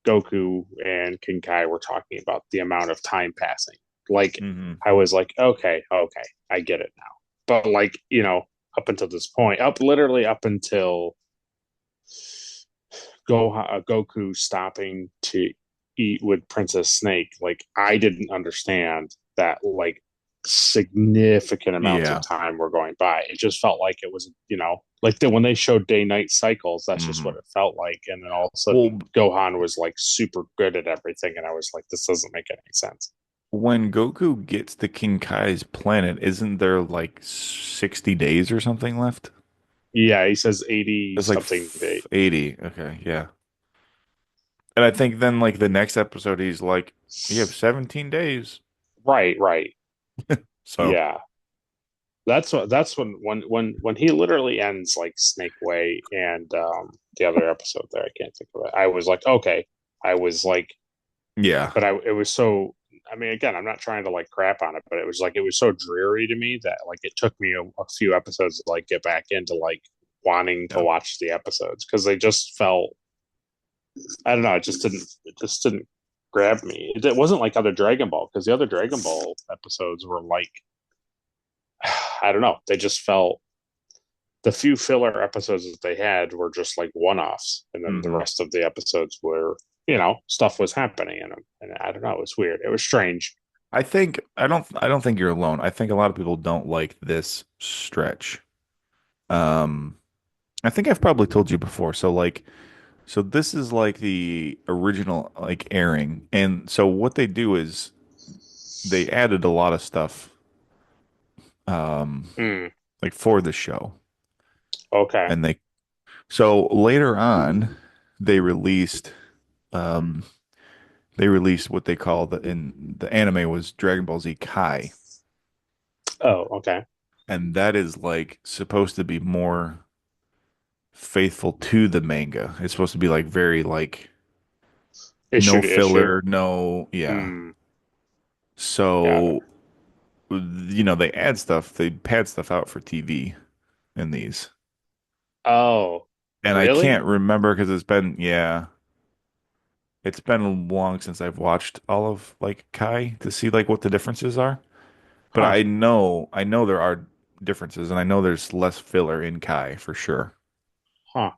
Goku and Kinkai were talking about the amount of time passing. Like Hmm. I was like, okay, okay, I get it now. But like, up until this point, literally up until Goku stopping to eat with Princess Snake, like I didn't understand that like significant amounts of Yeah. time were going by. It just felt like it was, like when they showed day night cycles, that's just what Hmm. it felt like. And then all of a sudden, Well, Gohan was like super good at everything. And I was like, this doesn't make any sense. when Goku gets to King Kai's planet, isn't there like 60 days or something left? Yeah, he says 80 It's like something day. 80. Okay, yeah. And I think then like the next episode he's like, you have 17 days. Right, right. So, Yeah. That's when he literally ends like Snake Way and the other episode there, I can't think of it. I was like, okay. I was like, yeah. but it was so, I mean, again, I'm not trying to like crap on it, but it was like it was so dreary to me that like it took me a few episodes to like get back into like wanting to Yeah. watch the episodes because they just felt, I don't know, it just didn't grab me. It wasn't like other Dragon Ball because the other Dragon Ball episodes were like, I don't know, they just felt, the few filler episodes that they had were just like one-offs, and then the Hmm. rest of the episodes were, stuff was happening in them, and I don't know, it was weird, it was strange. I don't think you're alone. I think a lot of people don't like this stretch. Um, I think I've probably told you before. So this is like the original like airing. And so what they do is they added a lot of stuff um Hmm. like for the show. Okay. And so later on they released um they released what they call in the anime was Dragon Ball Z Kai. Oh, okay. And that is like supposed to be more faithful to the manga. It's supposed to be like very like Issue no to issue. filler, no, yeah. Hmm. Got it. So, they add stuff, they pad stuff out for TV in these. Oh, And I really? can't remember because yeah, it's been long since I've watched all of like Kai to see like what the differences are. But Huh. I know there are differences and I know there's less filler in Kai for sure. Huh.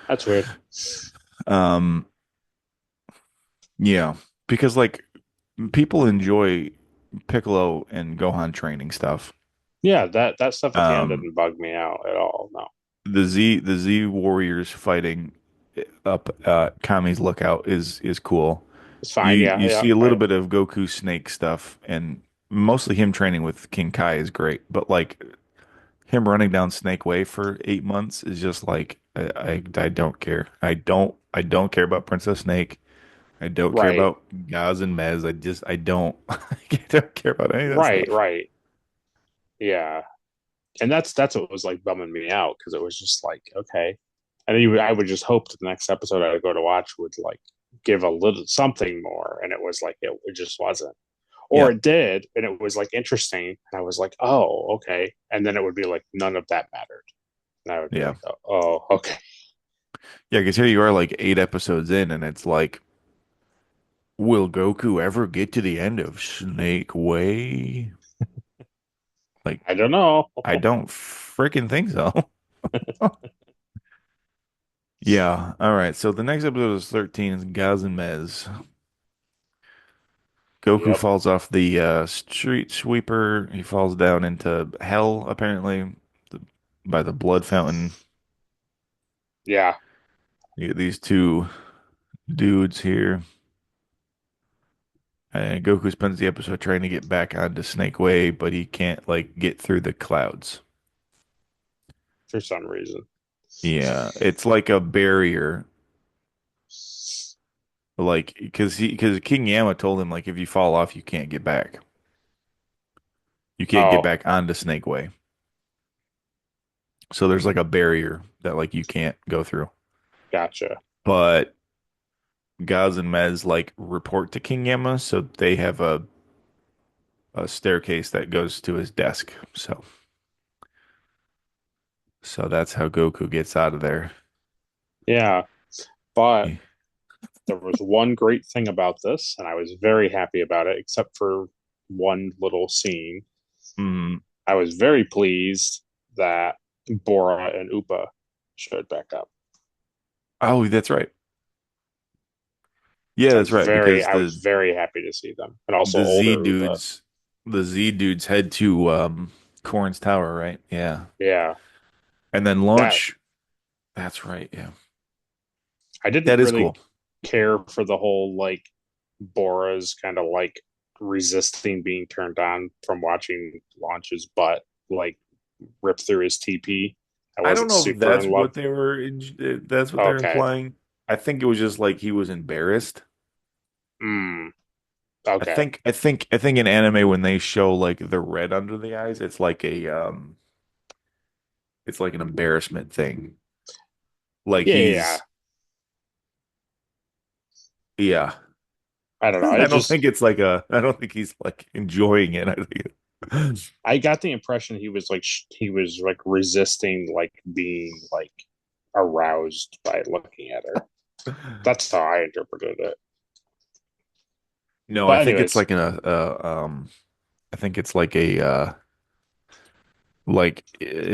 That's weird. Um, yeah, because like people enjoy Piccolo and Gohan training stuff. Yeah, that stuff at the end Um, didn't bug me out at all. No. the Z Warriors fighting up Kami's Lookout is cool. It's You fine. Yeah, you yeah. see a little Right. bit of Goku Snake stuff, and mostly him training with King Kai is great. But like him running down Snake Way for 8 months is just like I don't care. I don't care about Princess Snake. I don't care Right. about Gaz and Mez. I don't I don't care about any of that Right. stuff. Right. Yeah. And that's what was like bumming me out because it was just like, okay. And then I would just hope that the next episode I would go to watch would like give a little something more, and it was like it just wasn't, or Yeah, it did, and it was like interesting, and I was like, oh, okay, and then it would be like none of that mattered, and I would be yeah, like, oh, okay, yeah. Because here you are, like 8 episodes in, and it's like, will Goku ever get to the end of Snake Way? Like, I don't know. I don't freaking think so. Yeah. All right. So the next episode is 13 is Gaz and Mez. Goku Yep. falls off the street sweeper. He falls down into hell, apparently, th- by the blood fountain. Yeah, You get these two dudes here. And Goku spends the episode trying to get back onto Snake Way, but he can't like get through the clouds. for some reason. Yeah, it's like a barrier. Like because King Yama told him like if you fall off, you can't get back. You can't get Oh, back onto Snake Way. So there's like a barrier that like you can't go through. gotcha. But Gaz and Mez like report to King Yama, so they have a staircase that goes to his desk. So that's how Goku gets out of there. Yeah, but Yeah. there was one great thing about this, and I was very happy about it, except for one little scene. Mm. I was very pleased that Bora and Upa showed back up. Oh, that's right. Yeah, that's right. Because I was very happy to see them, and also the Z older Upa. dudes the Z dudes head to Corrin's tower, right? Yeah. Yeah, And then that launch. That's right. Yeah. I didn't That is really cool. care for the whole like Bora's kind of like resisting being turned on from watching launches, but like rip through his TP. I I don't wasn't know if super that's in love. what that's what they're Okay. implying. I think it was just like he was embarrassed. Hmm. Okay. I think in anime when they show like the red under the eyes, it's like an embarrassment thing. Like Yeah, yeah, yeah. yeah. I don't know. I It don't think just it's like I don't think he's like enjoying it. I think I got the impression he was like resisting like being like aroused by looking at her. That's how I interpreted it. No, I But think it's anyways, like I think it's like an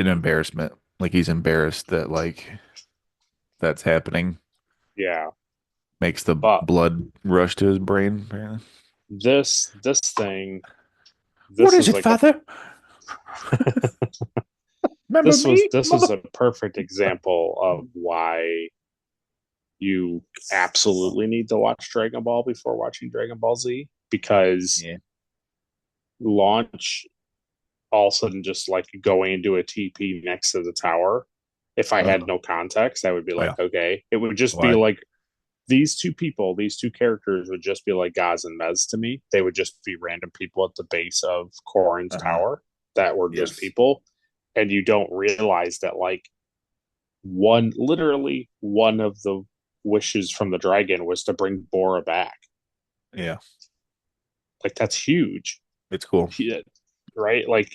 embarrassment. Like he's embarrassed that like that's happening. yeah. Makes the But blood rush to his brain, apparently. this thing, What this is is it, like a father? Remember me, this is mother? a perfect example of why you absolutely need to watch Dragon Ball before watching Dragon Ball Z because Yeah. launch all of a sudden just like going into a TP next to the tower. If I had Uh, no context, I would be like, yeah. okay. It would just be Why? like these two people, these two characters would just be like Gaz and Mez to me. They would just be random people at the base of Korin's Uh-huh. tower that were just Yes. people. And you don't realize that like literally one of the wishes from the dragon was to bring Bora back. Yeah. Like that's huge. It's cool. He, right? Like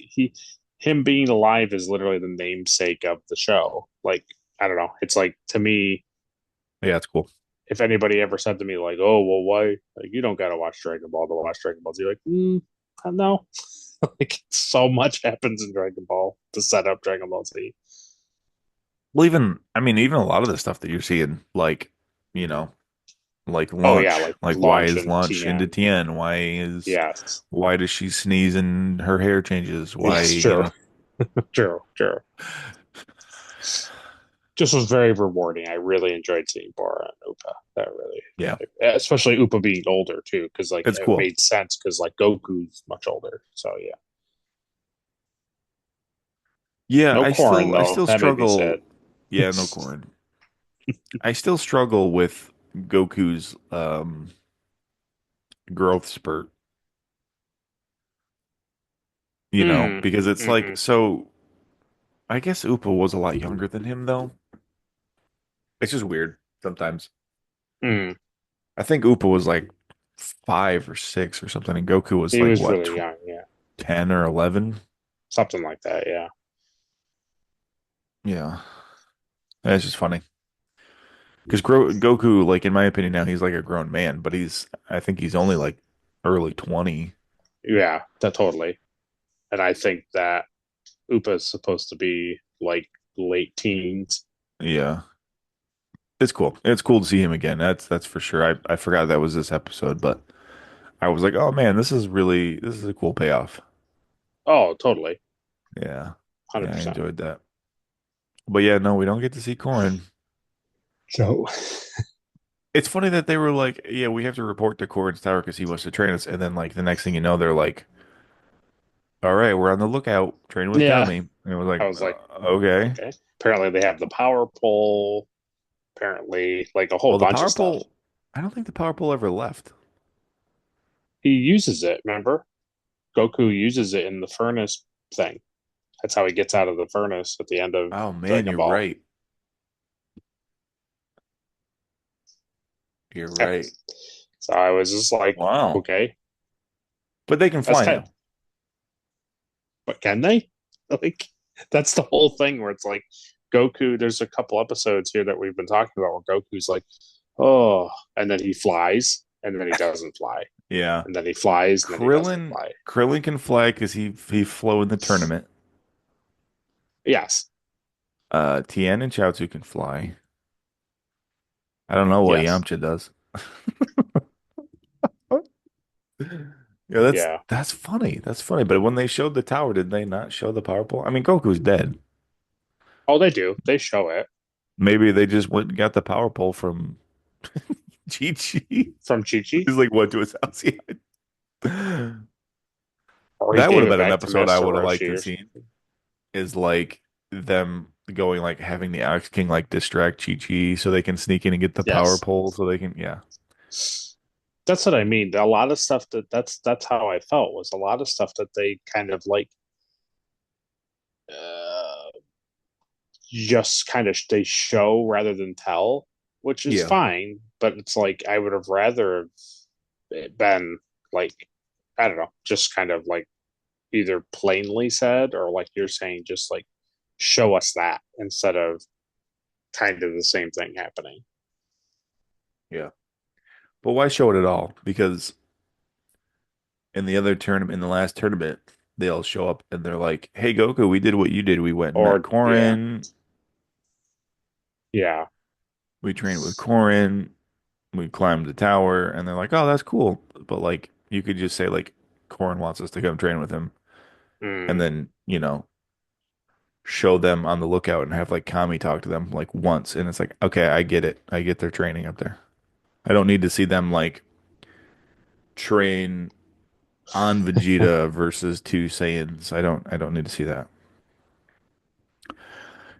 him being alive is literally the namesake of the show. Like I don't know. It's like to me, Yeah, it's cool. if anybody ever said to me like, "Oh, well, why? Like you don't got to watch Dragon Ball to watch Dragon Ball Z," like, no. Like so much happens in Dragon Ball to set up Dragon Ball Z. Well, even I mean, even a lot of the stuff that you're seeing, like Oh yeah, launch. like Like why launch is and launch into Tien. Tien? Yes, Why does she sneeze and her hair changes? Why, yes, true, true, true. Just was very rewarding. I really enjoyed seeing Bora and Upa. That really, Yeah. especially Upa being older too, because like It's it cool. made sense because like Goku's much older. So yeah, Yeah, no Korin I though. still That made me sad. struggle. Yeah, no corn. I still struggle with Goku's growth spurt, Mm, because it's like mm-hmm, so I guess Upa was a lot younger than him though. It's just weird sometimes. mm. I think Upa was like 5 or 6 or something, and Goku was He like was what, really young. Yeah, 10 or 11? something like that. Yeah. Yeah. That's just funny. Because Goku, like in my opinion now, he's like a grown man, but I think he's only like early 20. Yeah, that totally. And I think that Upa is supposed to be like late teens. Yeah. It's cool. It's cool to see him again. That's for sure. I forgot that was this episode, but I was like, oh man, this is a cool payoff. Oh, totally. Yeah. Yeah, I 100%. enjoyed that. But yeah, no, we don't get to see Corin. So, It's funny that they were like, yeah, we have to report to Corin's tower because he wants to train us, and then like the next thing you know, they're like, all right, we're on the lookout. Train with yeah, Kami. And it was like, I was like, okay. okay. Apparently, they have the power pole. Apparently, like a whole Well, the bunch of power stuff. pole, I don't think the power pole ever left. He uses it, remember? Goku uses it in the furnace thing. That's how he gets out of the furnace at the end of Oh man, Dragon you're Ball. right. You're Yeah. right. So I was just like, Wow. okay, But they can that's fly kind of, now. but can they? Like, that's the whole thing where it's like Goku. There's a couple episodes here that we've been talking about where Goku's like, oh, and then he flies, and then he doesn't fly, Yeah. and then he flies, and then he doesn't fly. Krillin can fly because he flew in the tournament. Yes, Tien and Chaozu can fly. I don't know what yes. Yamcha does. Yeah, Yeah. that's funny. That's funny. But when they showed the tower, did they not show the power pole? I mean, Goku's dead. Oh, they do. They show it Maybe they just went and got the power pole from Chi Chi. from Chi Chi, He's like, went to his house. Yeah. or he That would gave have it been an back to episode I Master would have liked Roshi to or see. something. Is like them going like having the Ox King like distract Chi Chi so they can sneak in and get the power Yes. pole so they can yeah. That's what I mean. A lot of stuff that's how I felt was a lot of stuff that they kind of like uh, just kind of they show rather than tell, which is Yeah. fine. But it's like I would have rather it been like I don't know, just kind of like either plainly said or like you're saying, just like show us that instead of kind of the same thing happening. Yeah. But why show it at all? Because in the other tournament, in the last tournament, they all show up and they're like, "Hey Goku, we did what you did. We went and met Or yeah, Korin. yeah, We trained with Korin. We climbed the tower." And they're like, "Oh, that's cool." But like, you could just say like, "Korin wants us to come train with him," and mm, then show them on the lookout and have like Kami talk to them like once, and it's like, okay, I get it. I get their training up there. I don't need to see them like train on Vegeta versus two Saiyans. I don't need to see that.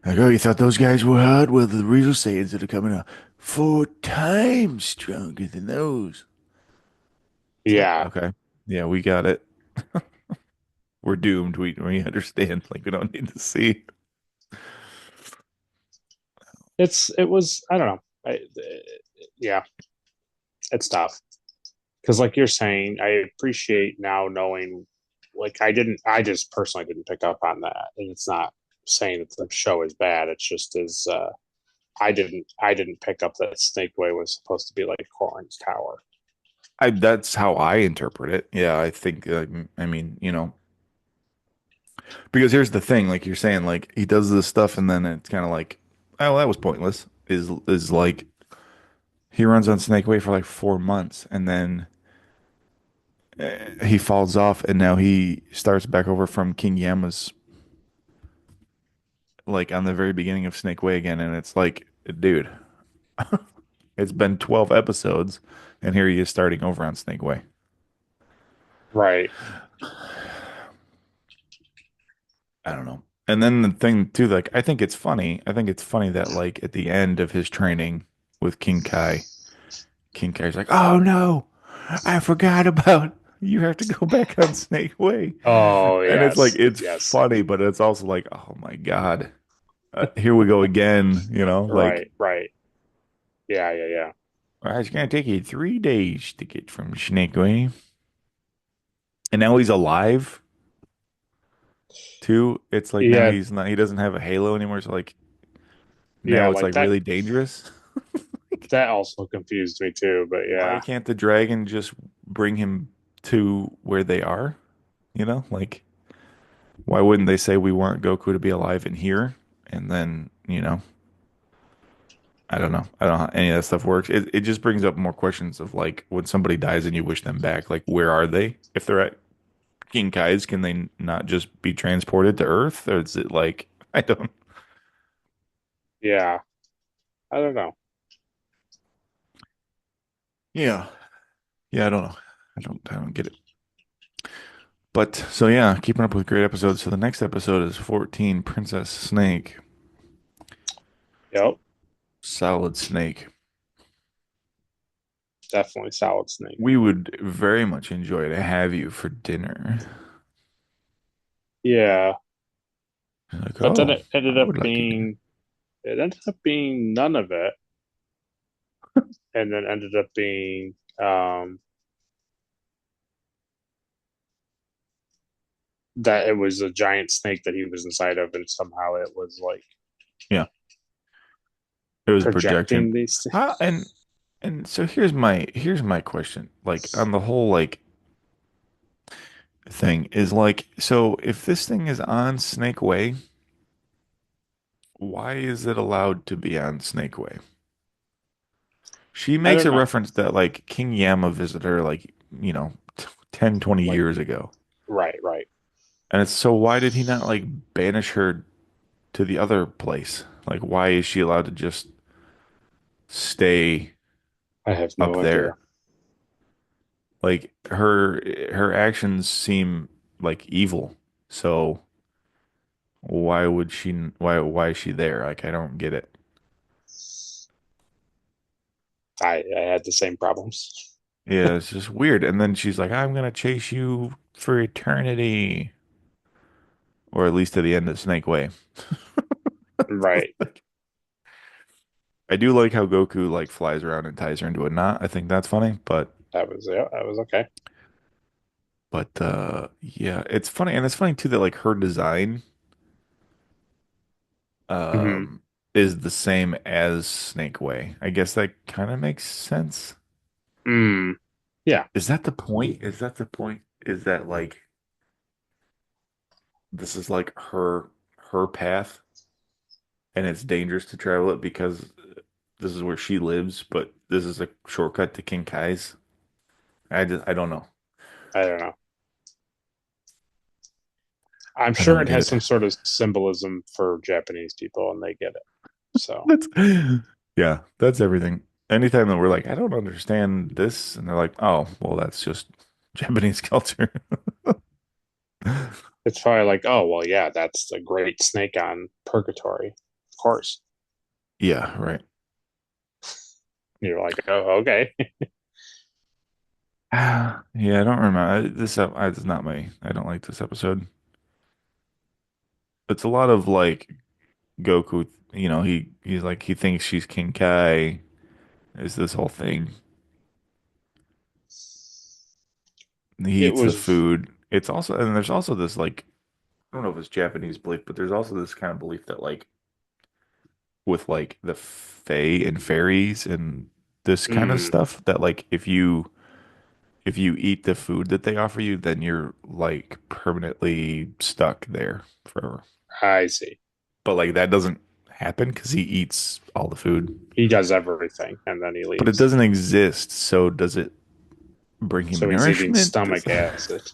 Like, oh, you thought those guys were hard? Well, the real Saiyans that are coming out 4 times stronger than those. It's like, yeah. okay, yeah, we got it. We're doomed. We understand. Like, we don't need to see. It was I don't know. Yeah, it's tough because like you're saying, I appreciate now knowing. Like I just personally didn't pick up on that, and it's not saying that the show is bad. It's just as I didn't pick up that Snake Way was supposed to be like Corin's tower. That's how I interpret it. Yeah, I think. I mean, because here's the thing, like you're saying, like he does this stuff and then it's kind of like, oh, that was pointless. Is like he runs on Snake Way for like 4 months and then he falls off and now he starts back over from King Yama's like on the very beginning of Snake Way again, and it's like, dude, it's been 12 episodes and here he is starting over on Snake Way. Right. I don't know. And then the thing too, like I think it's funny. I think it's funny that like at the end of his training with King Kai. King Kai's like, "Oh no, I forgot about you have to go back on Snake Way." Oh And it's like yes, it's yes. funny, but it's also like, "Oh my God. Here we go again," like, Right, right. Yeah, yeah, yeah. it's gonna take you 3 days to get from Snake Way." And now he's alive too. It's like now Yeah, he's not he doesn't have a halo anymore, so like yeah. now it's Like like really dangerous. that also confused me too. But Why yeah, can't the dragon just bring him to where they are? Like why wouldn't they say we want Goku to be alive in here? And then, I don't know. I don't know how any of that stuff works. It just brings up more questions of like when somebody dies and you wish them back, like where are they? If they're at King Kai's, can they not just be transported to Earth? Or is it like I don't yeah. I don't know. Yeah. Yeah, I don't know. I don't get it. But so yeah, keeping up with great episodes. So the next episode is 14, Princess Snake. Yep, Solid Snake. definitely Solid Snake. We would very much enjoy to have you for dinner. Yeah, Like, but then oh, I would like it. it ended up being none of it, and then ended up being that it was a giant snake that he was inside of, and somehow it was like Yeah, it was projection. projecting these. How and so here's my question. Like on the whole like thing is like so if this thing is on Snake Way, why is it allowed to be on Snake Way? She I makes don't a know. reference that like King Yama visited her like, you know, 10, 20 Like, years ago. right, right. And it's so why did he not like banish her to the other place? Like why is she allowed to just stay I have up no idea. there? Like her actions seem like evil. So why would she why is she there? Like I don't get it. I had the same problems. Yeah, it's just weird. And then she's like, I'm gonna chase you for eternity. Or at least to the end of Snake Way. Right. I do like how Goku like flies around and ties her into a knot. I think that's funny, That was yeah, that was okay. yeah, it's funny and it's funny too that like her design Hmm. um is the same as Snake Way. I guess that kind of makes sense. Mm. Yeah, Is that the point? Is that the point? Is that like this is like her path and it's dangerous to travel it because this is where she lives, but this is a shortcut to King Kai's. I don't know. I don't know. I'm I sure don't it get has it. some sort of symbolism for Japanese people and they get it. So That's yeah, that's everything. Anytime that we're like, I don't understand this, and they're like, oh, well, that's just Japanese culture. it's probably like, oh, well, yeah, that's the great snake on purgatory. Of course. Yeah, right. You're like, oh, okay. Yeah, I don't remember this. It's not my. I don't like this episode. It's a lot of like Goku. He's like he thinks she's King Kai. Is this whole thing? He It eats the was, food. It's also and there's also this like I don't know if it's Japanese belief, but there's also this kind of belief that like with like the fae and fairies and this kind of mm, stuff that like if you eat the food that they offer you, then you're like permanently stuck there forever. I see. But like that doesn't happen because he eats all the food. He does everything and then he But it leaves. doesn't exist, so does it bring him So he's eating nourishment? stomach acid.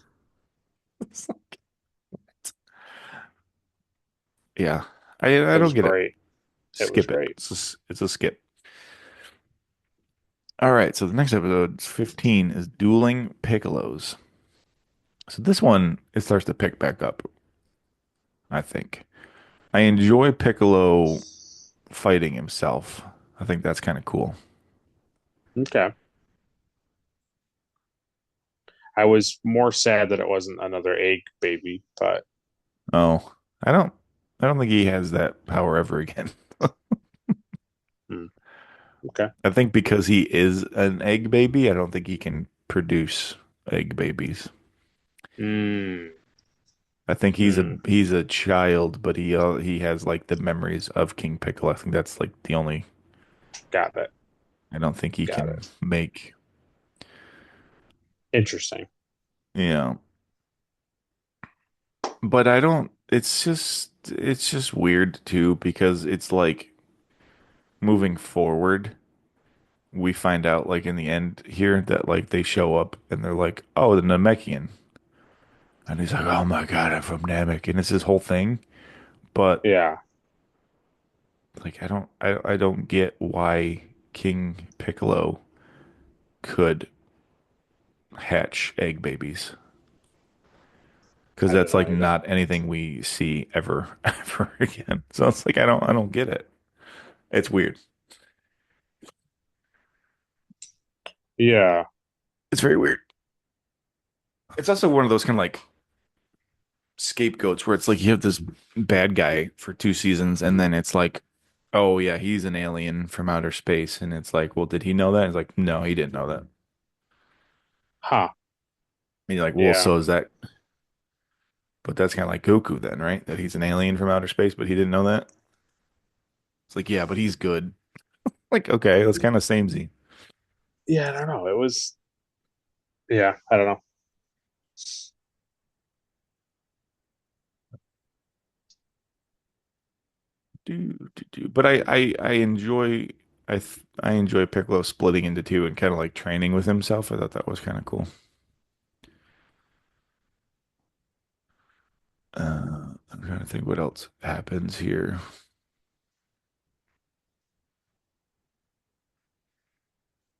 Yeah. I It don't was get it. great. It was Skip it. great. It's a skip. All right, so the next episode, 15, is Dueling Piccolos. So this one, it starts to pick back up, I think. I enjoy Piccolo fighting himself. I think that's kind of cool. Okay. I was more sad that it wasn't another egg baby, but Oh, I don't I don't think he has that power ever again. mm, okay. I think because he is an egg baby, I don't think he can produce egg babies. Mm, I think he's a mm, he's a child, but he has like the memories of King Piccolo. I think that's like the only got it. I don't think he Got can it. make, Interesting. you know. But I don't it's just weird too because it's like moving forward, we find out like in the end here that like they show up and they're like, oh, the Namekian. And he's like, oh my God, I'm from Namek. And it's this whole thing. But Yeah. like I don't get why King Piccolo could hatch egg babies. Because I don't that's know like either. not anything we see ever ever again. So it's like I don't get it. It's weird. Yeah. It's very weird. It's also one of those kind of like scapegoats where it's like you have this bad guy for 2 seasons and then it's like, oh yeah, he's an alien from outer space. And it's like, well, did he know that? It's like, no, he didn't know that. Huh. And you're like, well, Yeah. so is that, but that's kind of like Goku then, right? That he's an alien from outer space, but he didn't know that. It's like, yeah, but he's good. Like, okay, that's kind of samey. Yeah, I don't know. It was yeah, I don't know. But I enjoy I enjoy Piccolo splitting into two and kind of like training with himself. I thought that was kind of cool. I'm trying to think what else happens here.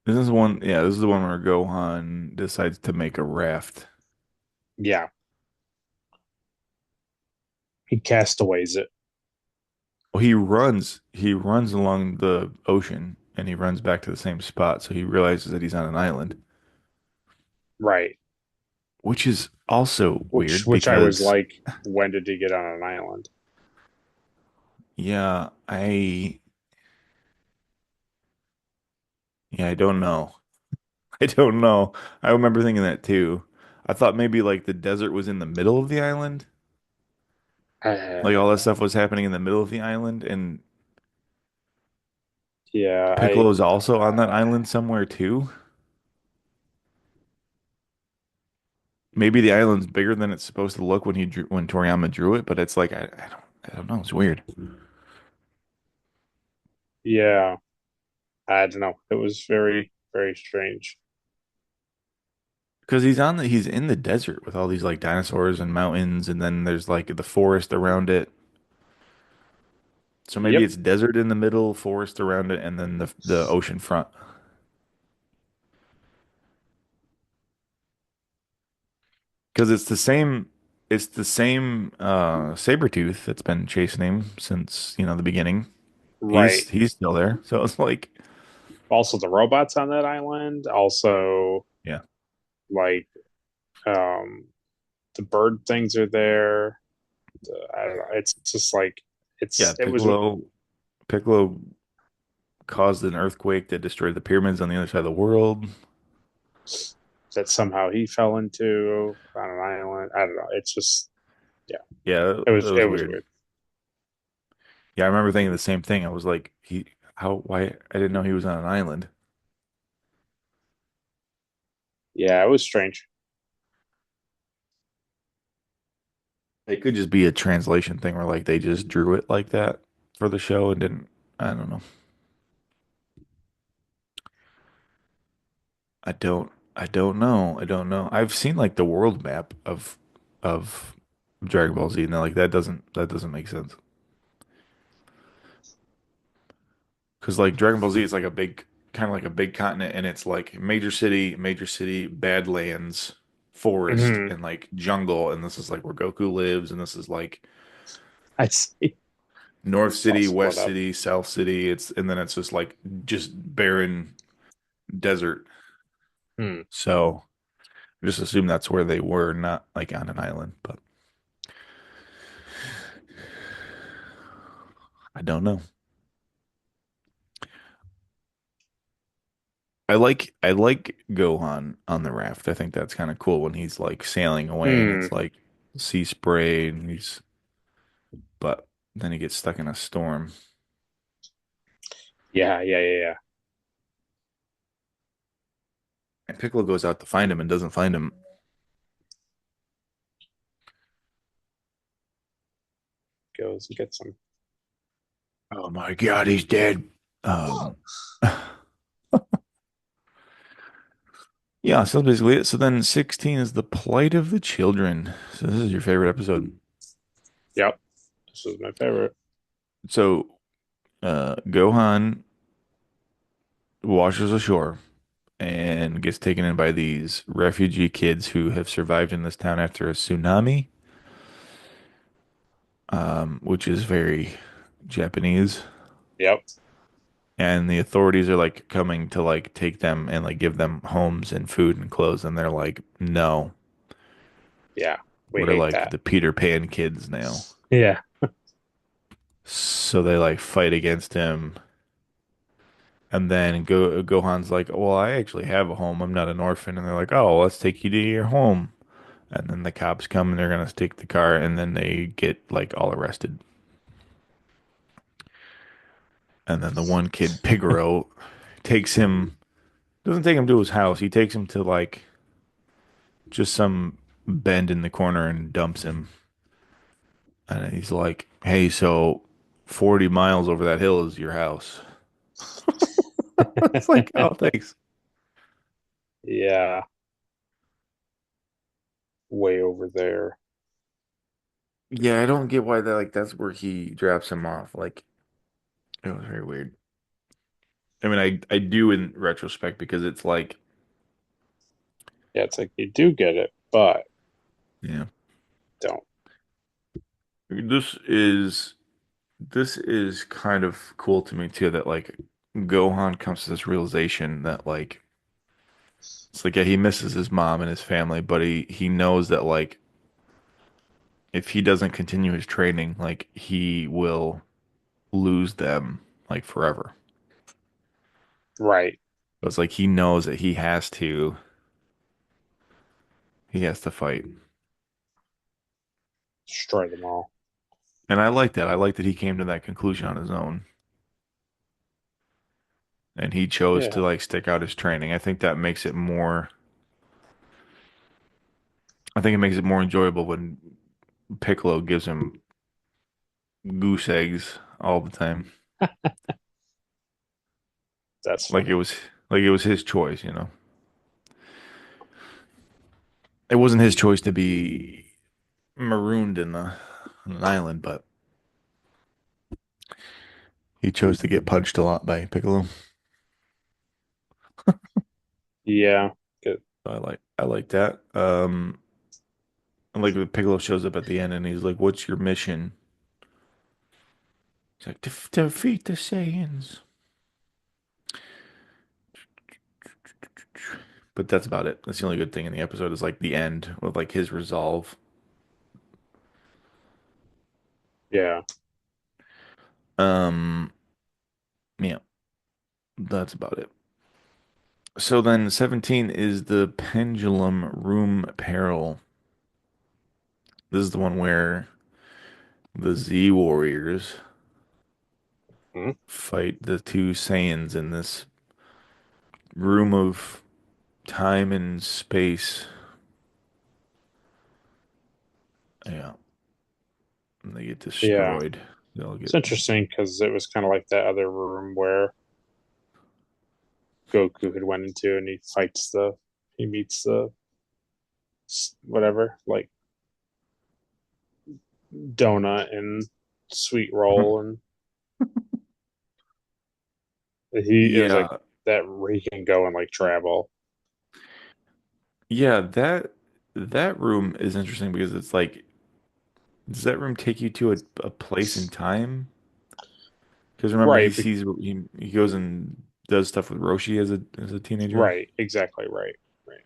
This is one, yeah, this is the one where Gohan decides to make a raft. Yeah, he castaways it. Well, he runs along the ocean and he runs back to the same spot. So he realizes that he's on an island, Right. which is also weird Which I was because, like, when did he get on an island? yeah, I don't know. I don't know. I remember thinking that too. I thought maybe like the desert was in the middle of the island. Like all that Uh, stuff was happening in the middle of the island, and yeah, Piccolo's also on that island somewhere too. Maybe the island's bigger than it's supposed to look when Toriyama drew it, but it's like I don't know. It's weird yeah, I don't know. It was very, very strange. because he's in the desert with all these like dinosaurs and mountains, and then there's like the forest around it. So maybe Yep. it's desert in the middle, forest around it, and then the ocean front. Because it's the same Sabretooth that's been chasing him since, the beginning. Right. He's still there. So it's like, Also, the robots on that island. Also, yeah. like, um, the bird things are there. I don't know. It's just like Yeah, it was Piccolo caused an earthquake that destroyed the pyramids on the other side of the world. that somehow he fell into on an island. I don't know. It's just yeah. Yeah, it It was was weird. weird. Yeah, I remember thinking the same thing. I was like, why I didn't know he was on an island. Yeah, it was strange. It could just be a translation thing where like they just drew it like that for the show and didn't, I don't know. I don't know. I don't know. I've seen like the world map of Dragon Ball Z and like that doesn't make sense. Because like Dragon Ball Z is like a big kind of like a big continent and it's like major city, Badlands, forest, Hmm. and like jungle, and this is like where Goku lives, and this is like I see. North It's all City, split West up. City, South City. It's and then it's just like just barren desert. Hmm. So I just assume that's where they were, not like on an island, but I don't know. I like Gohan on the raft. I think that's kind of cool when he's like sailing away and Hmm. it's like sea spray and he's but then he gets stuck in a storm. Yeah. Yeah. Yeah. Yeah. And Piccolo goes out to find him and doesn't find him. Goes and gets him. Oh my God, he's dead. Um, yeah, so that's basically it. So then 16 is the plight of the children. So this is your favorite episode. Yep. This was my favorite. So Gohan washes ashore and gets taken in by these refugee kids who have survived in this town after a tsunami, which is very Japanese. Yep. And the authorities are like coming to like take them and like give them homes and food and clothes, and they're like, no, Yeah. We we're hate like that. the Peter Pan kids now. Yeah. So they like fight against him. And then Gohan's like, well, I actually have a home. I'm not an orphan. And they're like, oh, let's take you to your home. And then the cops come and they're gonna take the car, and then they get like all arrested. And then the one kid, Pigoro, takes him, doesn't take him to his house. He takes him to like just some bend in the corner and dumps him. And he's like, hey, so 40 miles over that hill is your house. It's like, oh, thanks. Yeah. Way over there. Yeah, I don't get why that like that's where he drops him off. Like it was very weird. I mean, I do in retrospect because it's like, Yeah, it's like you do get it, but yeah, don't. this is this is kind of cool to me too that like Gohan comes to this realization that like it's like yeah, he misses his mom and his family, but he knows that like if he doesn't continue his training, like he will lose them like forever. Right. So it's like he knows that he has to fight. Destroy them all. And I like that. I like that he came to that conclusion on his own and he chose to Yeah. like stick out his training. I think it makes it more enjoyable when Piccolo gives him goose eggs all the time. That's Like it funny. was like it was his choice, you know. It wasn't his choice to be marooned on an island, but he chose to get punched a lot by Piccolo. Yeah. Good. I like that. And like Piccolo shows up at the end and he's like, "What's your mission?" He's like, Defeat the Saiyans." But that's about it. That's the only good thing in the episode is like the end with like his resolve. Yeah. Um, yeah, that's about it. So then 17 is the Pendulum Room Peril. This is the one where the Z Warriors Hmm? fight the two Saiyans in this room of time and space. Yeah, and they get Yeah. destroyed. They'll It's get interesting because it was kind of like that other room where Goku had went into and he meets the whatever, like donut and sweet roll and it was like Yeah, that where he can go and like travel. yeah, that room is interesting because it's like, does that room take you to a place in time? Because remember, Right, he goes and does stuff with Roshi as a teenager, right, exactly, right, right.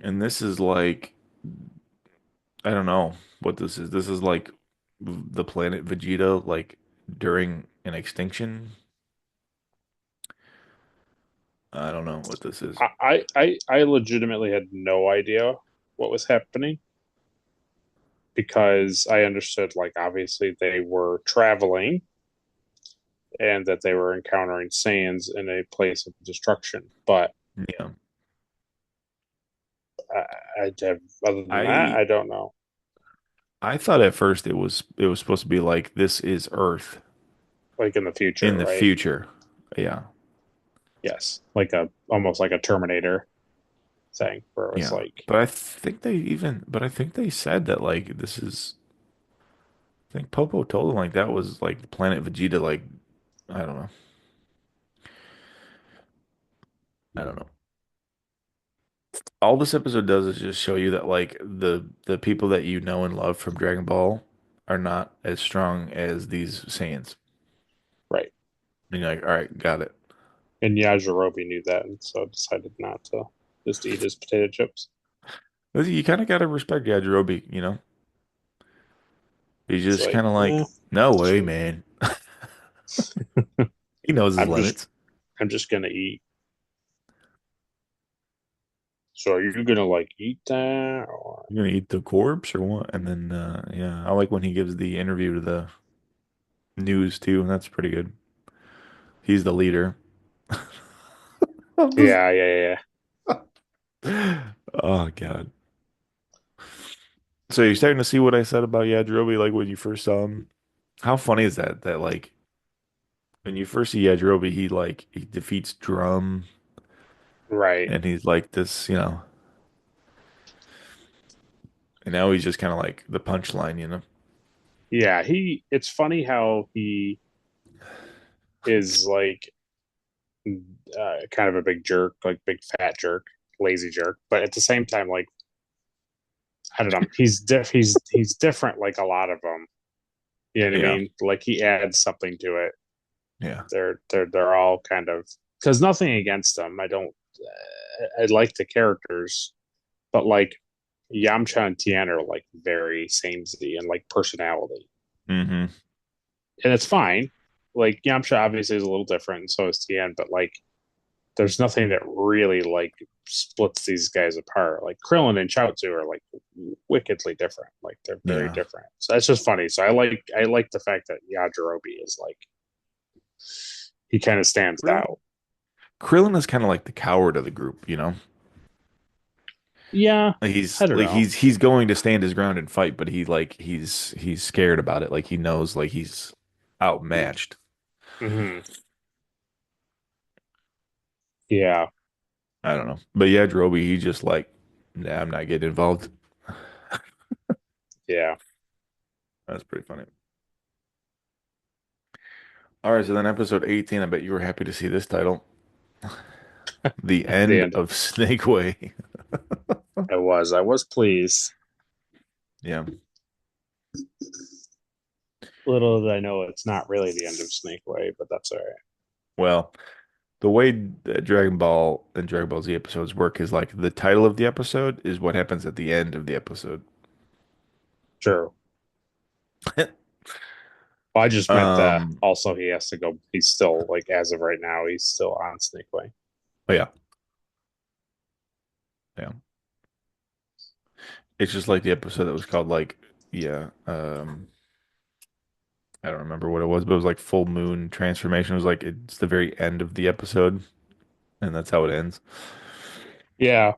and this is like I don't know what this is. This is like the planet Vegeta, like during an extinction. I don't know what this is. I legitimately had no idea what was happening because I understood like obviously they were traveling and that they were encountering Saiyans in a place of destruction. But Yeah, I have, other than that, I I don't know. I thought at first it was supposed to be like this is Earth Like in the future, in the right? future. Yeah, Yes, like a almost like a Terminator thing, where it was yeah. like, But I think they said that like this is. I think Popo told him like that was like the planet Vegeta. Like I don't know. I don't know. All this episode does is just show you that like the people that you know and love from Dragon Ball are not as strong as these Saiyans. right. And you're like, all right, got it. And Yajirobe knew that, and so decided not to just eat his potato chips. You kind of gotta respect Yajirobe, you know? He's It's just like, kind of like, no way, man. He knows his I'm just, limits. I'm just gonna eat. So are you gonna like eat that, or You're gonna eat the corpse or what? And then yeah, I like when he gives the interview to the news too, and that's pretty good. He's the leader of this. yeah, yeah, yeah, Oh God. So you're starting to see what I said about Yajirobe, like when you first saw him. How funny is that? That like when you first see Yajirobe, he defeats Drum, right. and he's like this, you know, And now he's just kind of like the punchline, you know? Yeah, it's funny how he is like kind of a big jerk, like big fat jerk, lazy jerk, but at the same time, like I don't know, he's different like a lot of them. You know what I Yeah. mean? Like he adds something to it. Yeah. They're all kind of because nothing against them. I don't. I like the characters, but like Yamcha and Tien are like very samey and like personality, Hmm. and it's fine. Like Yamcha obviously is a little different, and so is Tien, but like there's nothing that really like splits these guys apart. Like Krillin and Chaozu are like wickedly different. Like they're very Yeah. different. So that's just funny. So I like the fact that Yajirobe is like he kind of stands Krillin, out. Krillin is kind of like the coward of the group, you know? Yeah, Like I don't know. he's going to stand his ground and fight, but he's scared about it. Like he knows like he's outmatched. Hmm. Yeah, I don't know. But yeah, Droby, he just like, nah, I'm not getting involved. yeah. That's pretty funny. All right, so then episode 18, I bet you were happy to see this title. The The End end. of Snake Way. I was pleased. Yeah. Little did I know it's not really the end of Snake Way, but that's all right. Well, the way that Dragon Ball and Dragon Ball Z episodes work is like the title of the episode is what happens at the end of the episode. True. Well, I just meant that Um, also he has to go. He's still like as of right now, he's still on Snake Way. but yeah, yeah. It's just like the episode that was called like, yeah, I don't remember what it was, but it was like full moon transformation. It was like it's the very end of the episode, and that's how it ends. Yeah.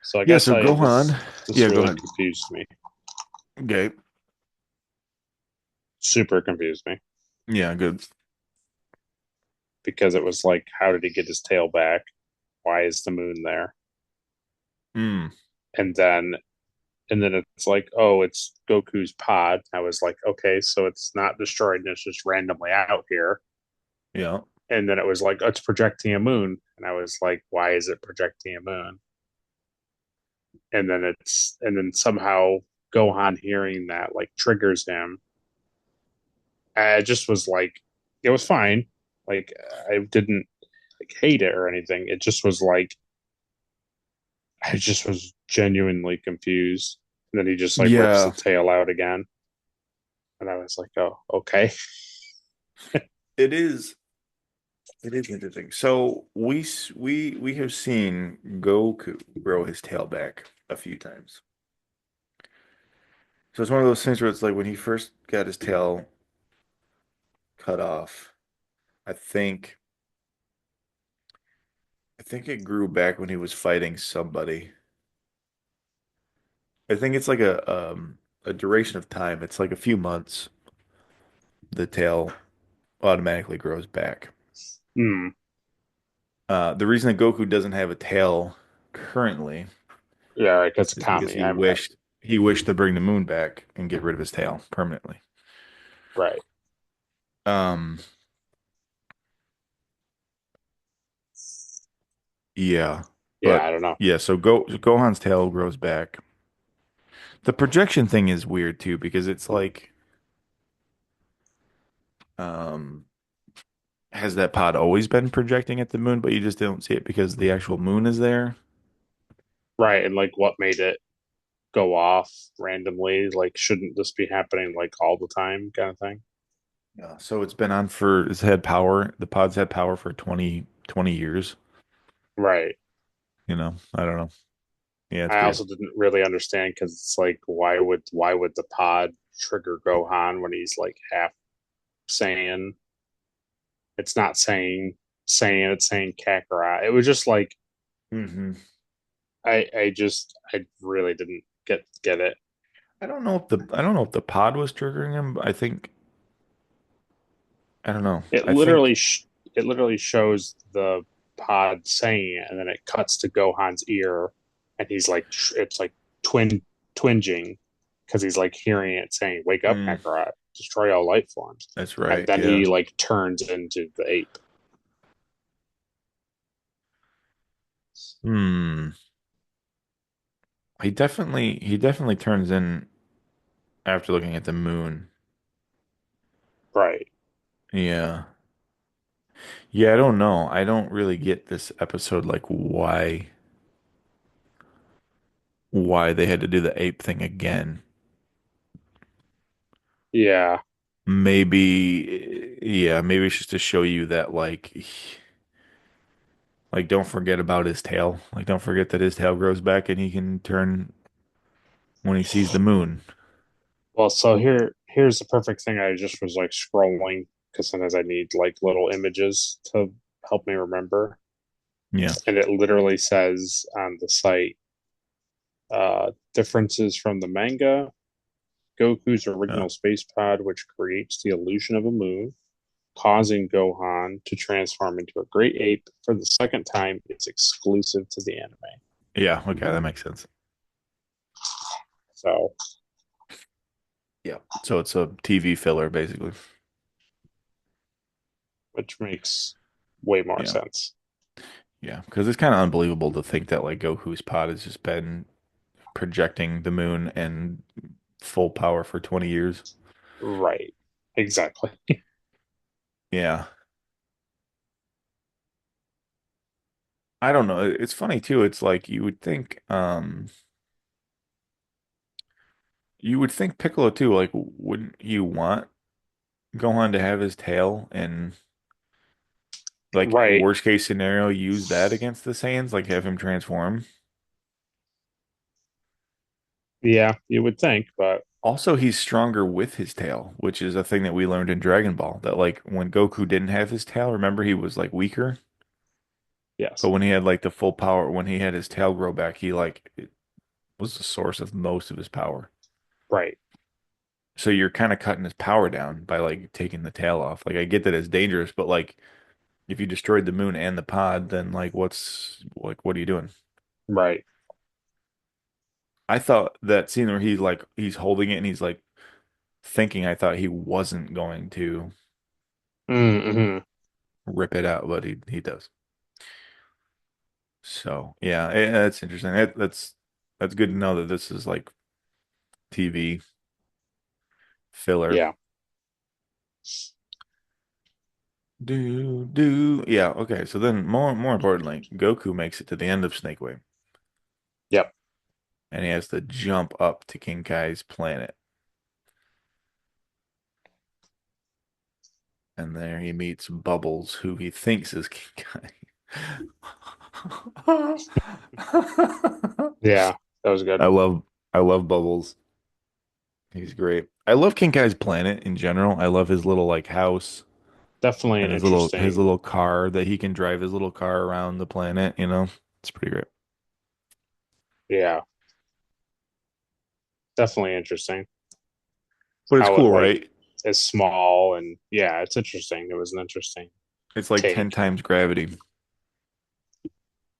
So I Yeah, guess so I Gohan. this Yeah, go really ahead. confused me. Okay. Super confused me Yeah, good. because it was like, how did he get his tail back? Why is the moon there? Mm, And then it's like, oh, it's Goku's pod. I was like, okay, so it's not destroyed and it's just randomly out here. yeah. And then it was like, oh, it's projecting a moon. And I was like, why is it projecting a moon? And then somehow Gohan hearing that like triggers him. I just was like, it was fine. Like I didn't like hate it or anything. It just was like I just was genuinely confused. And then he just like rips the Yeah, tail out again. And I was like, oh, okay. it is. It is interesting. So we have seen Goku grow his tail back a few times. So it's one of those things where it's like when he first got his tail cut off, I think I think it grew back when he was fighting somebody. I think it's like a duration of time. It's like a few months. The tail automatically grows back. Hmm. The reason that Goku doesn't have a tail currently Yeah, right, because is because Kami. he wished to bring the moon back and get rid of his tail permanently. Right. Um, yeah, Yeah, but I don't know. yeah, so Gohan's tail grows back. The projection thing is weird too because it's like, um, has that pod always been projecting at the moon, but you just don't see it because the actual moon is there? Right. And like what made it go off randomly? Like, shouldn't this be happening like all the time kind of thing? Yeah. So it's been on for, it's had power. The pod's had power for 20 years. Right. I don't know. Yeah, it's I weird. also didn't really understand because it's like why would the pod trigger Gohan when he's like half Saiyan? It's not saying Saiyan, it's saying Kakarot. It was just like Hmm. I really didn't get it. I don't know if the pod was triggering him, but I don't know. It I think literally it literally shows the pod saying it, and then it cuts to Gohan's ear, and he's like, it's like twin twinging because he's like hearing it saying, "Wake up, Mm, Kakarot, destroy all life forms," that's and right. then Yeah. he like turns into the ape. Hmm. He definitely turns in after looking at the moon. Right. Yeah. Yeah, I don't know. I don't really get this episode like why they had to do the ape thing again. Yeah. Maybe yeah, maybe it's just to show you that like don't forget about his tail. Like don't forget that his tail grows back and he can turn when he sees the moon. Well, so here's the perfect thing. I just was like scrolling because sometimes I need like little images to help me remember. Yeah. And it literally says on the site differences from the manga: Goku's Yeah. original space pod, which creates the illusion of a moon, causing Gohan to transform into a great ape for the second time, is exclusive to the anime. Yeah, okay, that makes sense. So, Yeah. So it's a TV filler basically. which makes way more Yeah. sense. Yeah, because it's kind of unbelievable to think that like Goku's pod has just been projecting the moon and full power for 20 years. Right. Exactly. Yeah. I don't know. It's funny too. It's like you would think Piccolo too, like wouldn't you want Gohan to have his tail and like Right. worst case scenario use that against the Saiyans, like have him transform? Yeah, you would think, but Also, he's stronger with his tail, which is a thing that we learned in Dragon Ball. That like when Goku didn't have his tail, remember he was like weaker, but yes. when he had like the full power, when he had his tail grow back, he like it was the source of most of his power. Right. So you're kind of cutting his power down by like taking the tail off. Like I get that it's dangerous, but like if you destroyed the moon and the pod, then like what are you doing? Right. I thought that scene where he's holding it and he's like thinking I thought he wasn't going to Mm-hmm. rip it out, but he does. So yeah, that's interesting. That's good to know that this is like TV filler. Yeah. Yeah, okay. So then more importantly, Goku makes it to the end of Snake Way Yep. and he has to jump up to King Kai's planet. And there he meets Bubbles, who he thinks is King Kai. Yeah. That was good. I love I love Bubbles. He's great. I love King Kai's planet in general. I love his little like house Definitely an and his interesting. little car that he can drive his little car around the planet, you know. It's pretty great. Yeah. Definitely interesting. But it's How it cool, like right? is small and yeah, it's interesting. It was an interesting It's like 10 take. times gravity.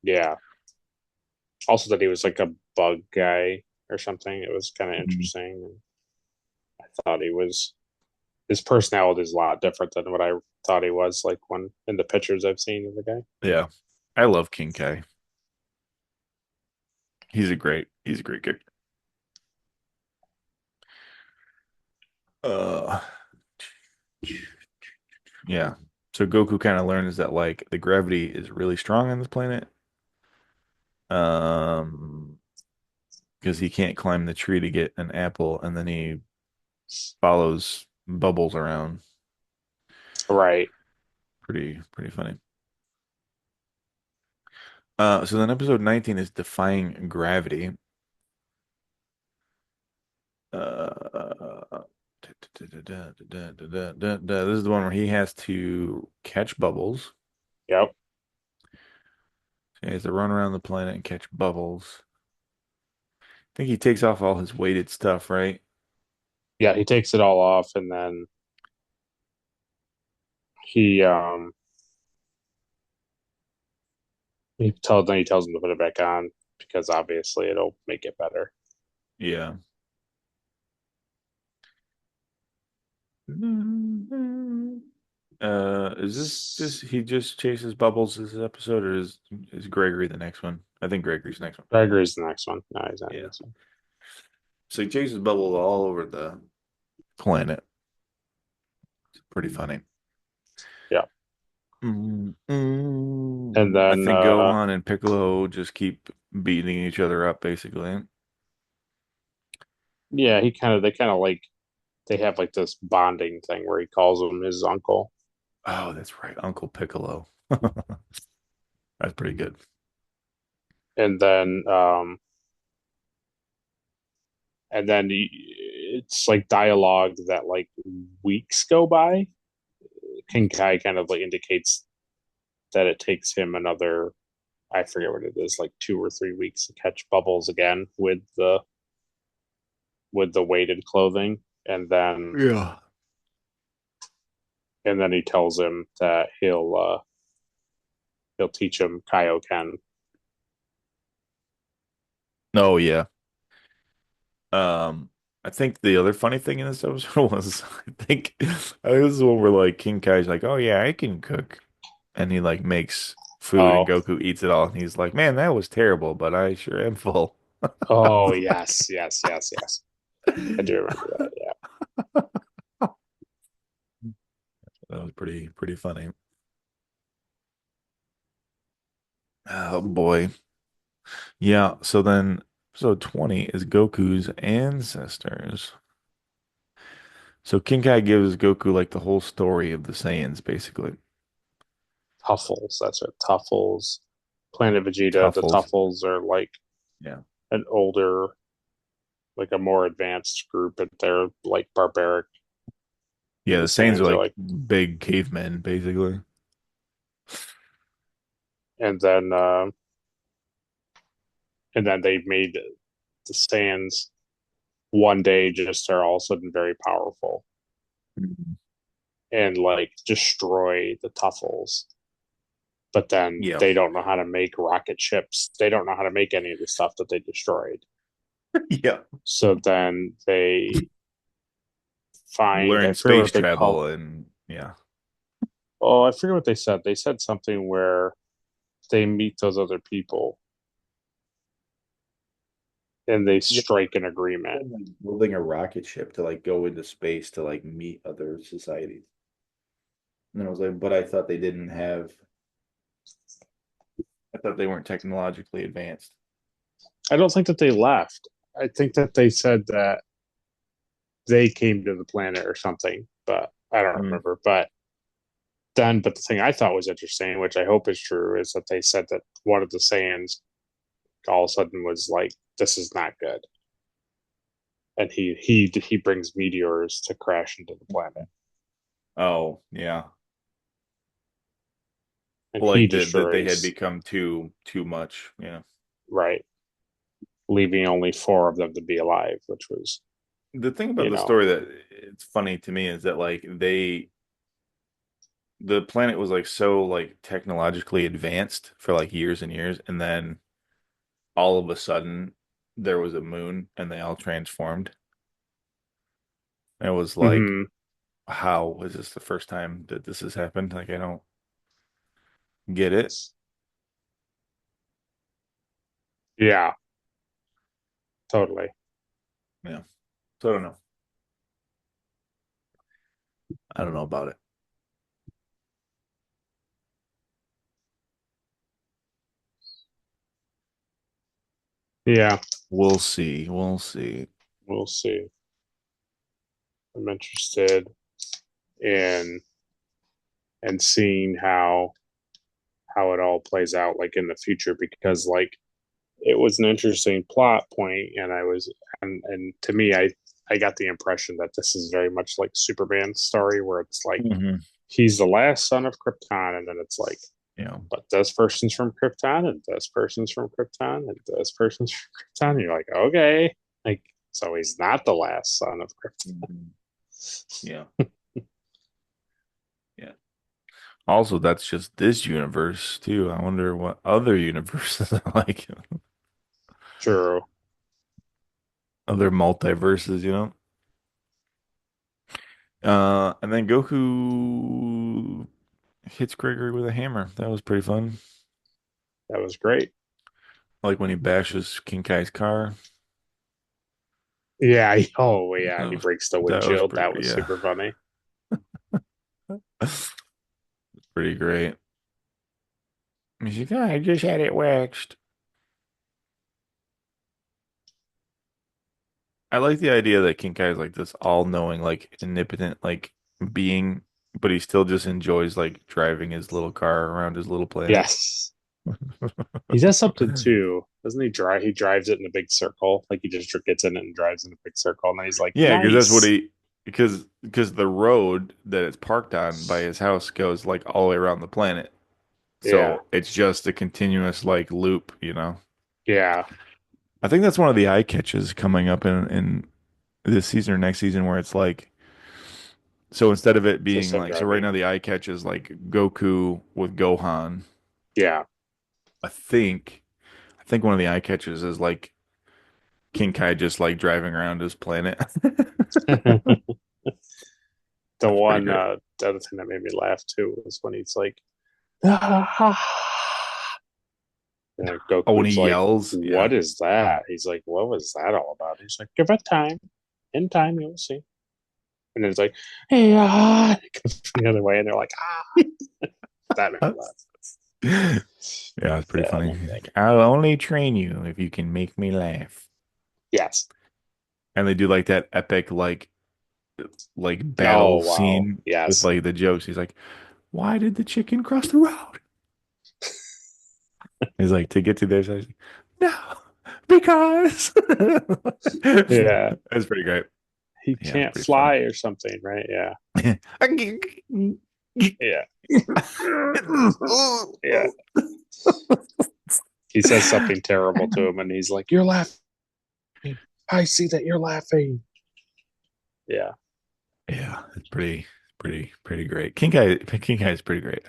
Yeah. Also that he was like a bug guy or something. It was kind of Mhm. interesting. And I thought he was his personality is a lot different than what I thought he was like when in the pictures I've seen of the guy. Yeah. I love King Kai. He's a great character. Uh yeah. So Goku kind of learns that like the gravity is really strong on this planet. Um because he can't climb the tree to get an apple and then he follows Bubbles around. Right. Pretty funny. So then episode 19 is Defying Gravity. This is the one where he has to catch Bubbles. Yep. He has to run around the planet and catch Bubbles. I think he takes off all his weighted stuff, right? Yeah, he takes it all off and then he he tells him to put it back on because obviously it'll make it better. Yeah. Is this just he just chases Bubbles this episode, or is Gregory the next one? I think Gregory's the next one. Gregory's the next one. No, he's not in Yeah. this one. So he chases Bubbles all over the planet. It's pretty funny. Yeah. And I then think Gohan and Piccolo just keep beating each other up, basically. yeah, they kind of like they have like this bonding thing where he calls him his uncle. Oh, that's right, Uncle Piccolo. That's pretty good. And then it's like dialogue that like weeks go by. King Kai kind of like indicates that it takes him another, I forget what it is, like 2 or 3 weeks to catch Bubbles again with the weighted clothing, and Yeah. then he tells him that he'll teach him Kaioken. Oh yeah. Um, I think the other funny thing in this episode was this is one where like King Kai's like, "Oh yeah, I can cook," and he like makes food, and Oh, Goku eats it all, and he's like, "Man, that was terrible, but I sure am full." oh yes, yes, yes, yes. I do remember that. Yeah, That was pretty funny. Oh boy. Yeah, so then episode 20 is Goku's ancestors. So King Kai gives Goku like the whole story of the Saiyans, basically. Tuffles. That's it. Tuffles. Planet Vegeta. The Tuffles. Tuffles are like Yeah. an older, like a more advanced group, and they're like barbaric, Yeah, and the the Saiyans are Saiyans are like like, big cavemen, basically. and then they made the Saiyans one day just are all of a sudden very powerful Mhm. and like destroy the Tuffles. But then Yeah. they don't know how to make rocket ships. They don't know how to make any of the stuff that they destroyed. Yeah. So then they find, I Learn forget space what they call. travel and yeah. Oh, I forget what they said. They said something where they meet those other people and they Yeah. strike an agreement. Like building a rocket ship to like go into space to like meet other societies. And then I was like, but I thought they didn't have, I thought they weren't technologically advanced. I don't think that they left. I think that they said that they came to the planet or something, but I don't Mm. remember. But the thing I thought was interesting, which I hope is true, is that they said that one of the Saiyans all of a sudden was like, "This is not good," and he brings meteors to crash into the planet, Oh, yeah. and he Like that they had destroys, become too much. Yeah. right, leaving only four of them to be alive, which was, The thing about you the know, story that it's funny to me is that like the planet was like so like technologically advanced for like years and years, and then all of a sudden there was a moon and they all transformed. And it was like, mm-hmm, how is this the first time that this has happened? Like I don't get it. yeah, totally, Yeah. So I don't know. I don't know about it. yeah, We'll see. We'll see. we'll see. I'm interested in seeing how it all plays out like in the future because like it was an interesting plot point and I was and to me I got the impression that this is very much like Superman's story where it's like Hmm. he's the last son of Krypton and then it's like You know. but this person's from Krypton and this person's from Krypton and this person's from Krypton and you're like okay like so he's not the last son of Krypton. Mhm. Yeah. Yeah. Also, that's just this universe too. I wonder what other universes are like. True. other multiverses, you know. And then Goku hits Gregory with a hammer. That was pretty fun. That was great. Like when he bashes King Kai's car. Yeah. Oh, yeah. That He was breaks the that was windshield. That pretty was yeah. super funny. Pretty great. He's like, "Oh, I just had it waxed." I like the idea that King Kai is like this all-knowing, like omnipotent, like being, but he still just enjoys like driving his little car around his little planet. Yes. He does something too. Doesn't he drive? He drives it in a big circle. Like he just gets in it and drives in a big circle. And then he's like, Yeah, because that's what nice. he because the road that it's parked on by his house goes like all the way around the planet. Yeah. So it's just a continuous like loop, you know. Yeah. I think that's one of the eye catches coming up in this season or next season where it's like so instead of it Just being him like so right driving. now the eye catch is like Goku with Gohan. Yeah. I think one of the eye catches is like King Kai just like driving around his planet. The That's pretty one, great. the other thing that made me laugh too was when he's like, ah, and Oh, when he Goku's like, yells, what yeah. is that? He's like, what was that all about? He's like, give it time. In time, you'll see. And then it's like, hey, it goes the other way. And they're like, that made me laugh. Yeah, it's pretty Yeah, I funny. love He's that. like, I'll only train you if you can make me laugh. Yes. And they do like that epic like Oh, battle wow. scene with Yes. like the jokes. He's like, why did the chicken cross the road? He's like, to get to their side. No, because Yeah. that's pretty great. He Yeah, it's can't pretty funny. fly or something, right? Yeah. Yeah. Yeah. He says something terrible to him and he's like, you're laughing. I see that you're laughing. Yeah. Yeah, it's pretty great. King Kai is pretty great.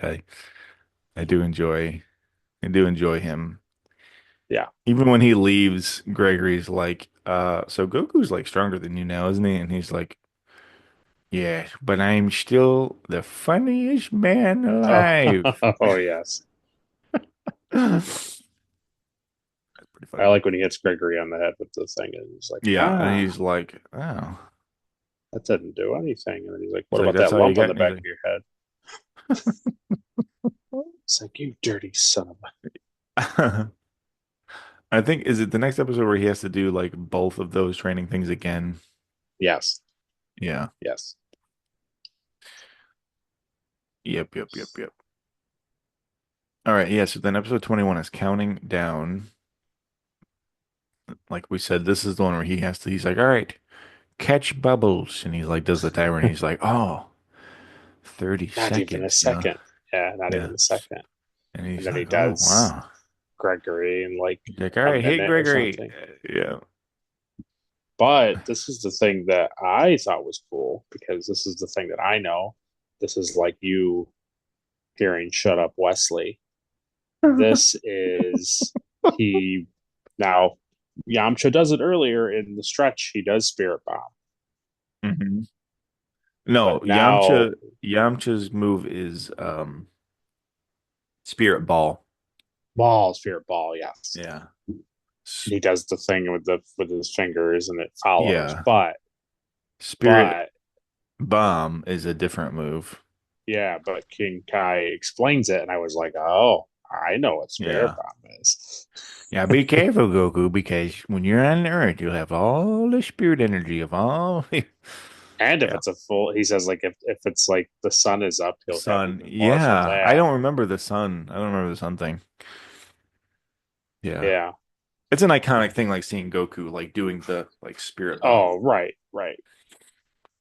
I do enjoy him. Yeah. Even when he leaves, Gregory's like, so Goku's like stronger than you now, isn't he? And he's like, yeah, but I'm still the funniest man Oh, alive. oh yes. That's pretty I funny. like when he hits Gregory on the head with the thing and he's like, Yeah, and he's like, oh, that didn't do anything. And then he's like, what he's like, about that's that all you lump on got? the And he's back of like, your head? It's like, you dirty son of a. I think is it the next episode where he has to do like both of those training things again? Yes. Yeah. Yes. Yep. All right, yeah, so then episode 21 is counting down. Like we said, this is the one where he's like, all right, catch bubbles. And he's like, does the timer, and he's like, oh, 30 Not even a seconds, you know? second. Yeah, not Yeah. even a second. And And he's then he like, oh, does wow. Gregory in like He's like, all a right, hit minute or Gregory. something. Yeah. But this is the thing that I thought was cool because this is the thing that I know. This is like you hearing Shut Up Wesley. This is he now Yamcha does it earlier in the stretch. He does Spirit Bomb. hmm No, But now Yamcha's move is Spirit Ball. Spirit Ball, yes. Yeah. And he does the thing with his fingers and it follows. Yeah. But Spirit but Bomb is a different move. yeah, but King Kai explains it and I was like, oh, I know what Spirit Yeah. Bomb is. Yeah, be careful, Goku, because when you're on Earth, you'll have all the spirit energy of all. And if Yeah. it's a full, he says like if it's like the sun is up, he'll have Sun. even more from Yeah. I that. don't remember the sun. I don't remember the sun thing. Yeah. Yeah. It's an iconic thing, like seeing Goku like doing the like spirit bomb. Oh, right, right.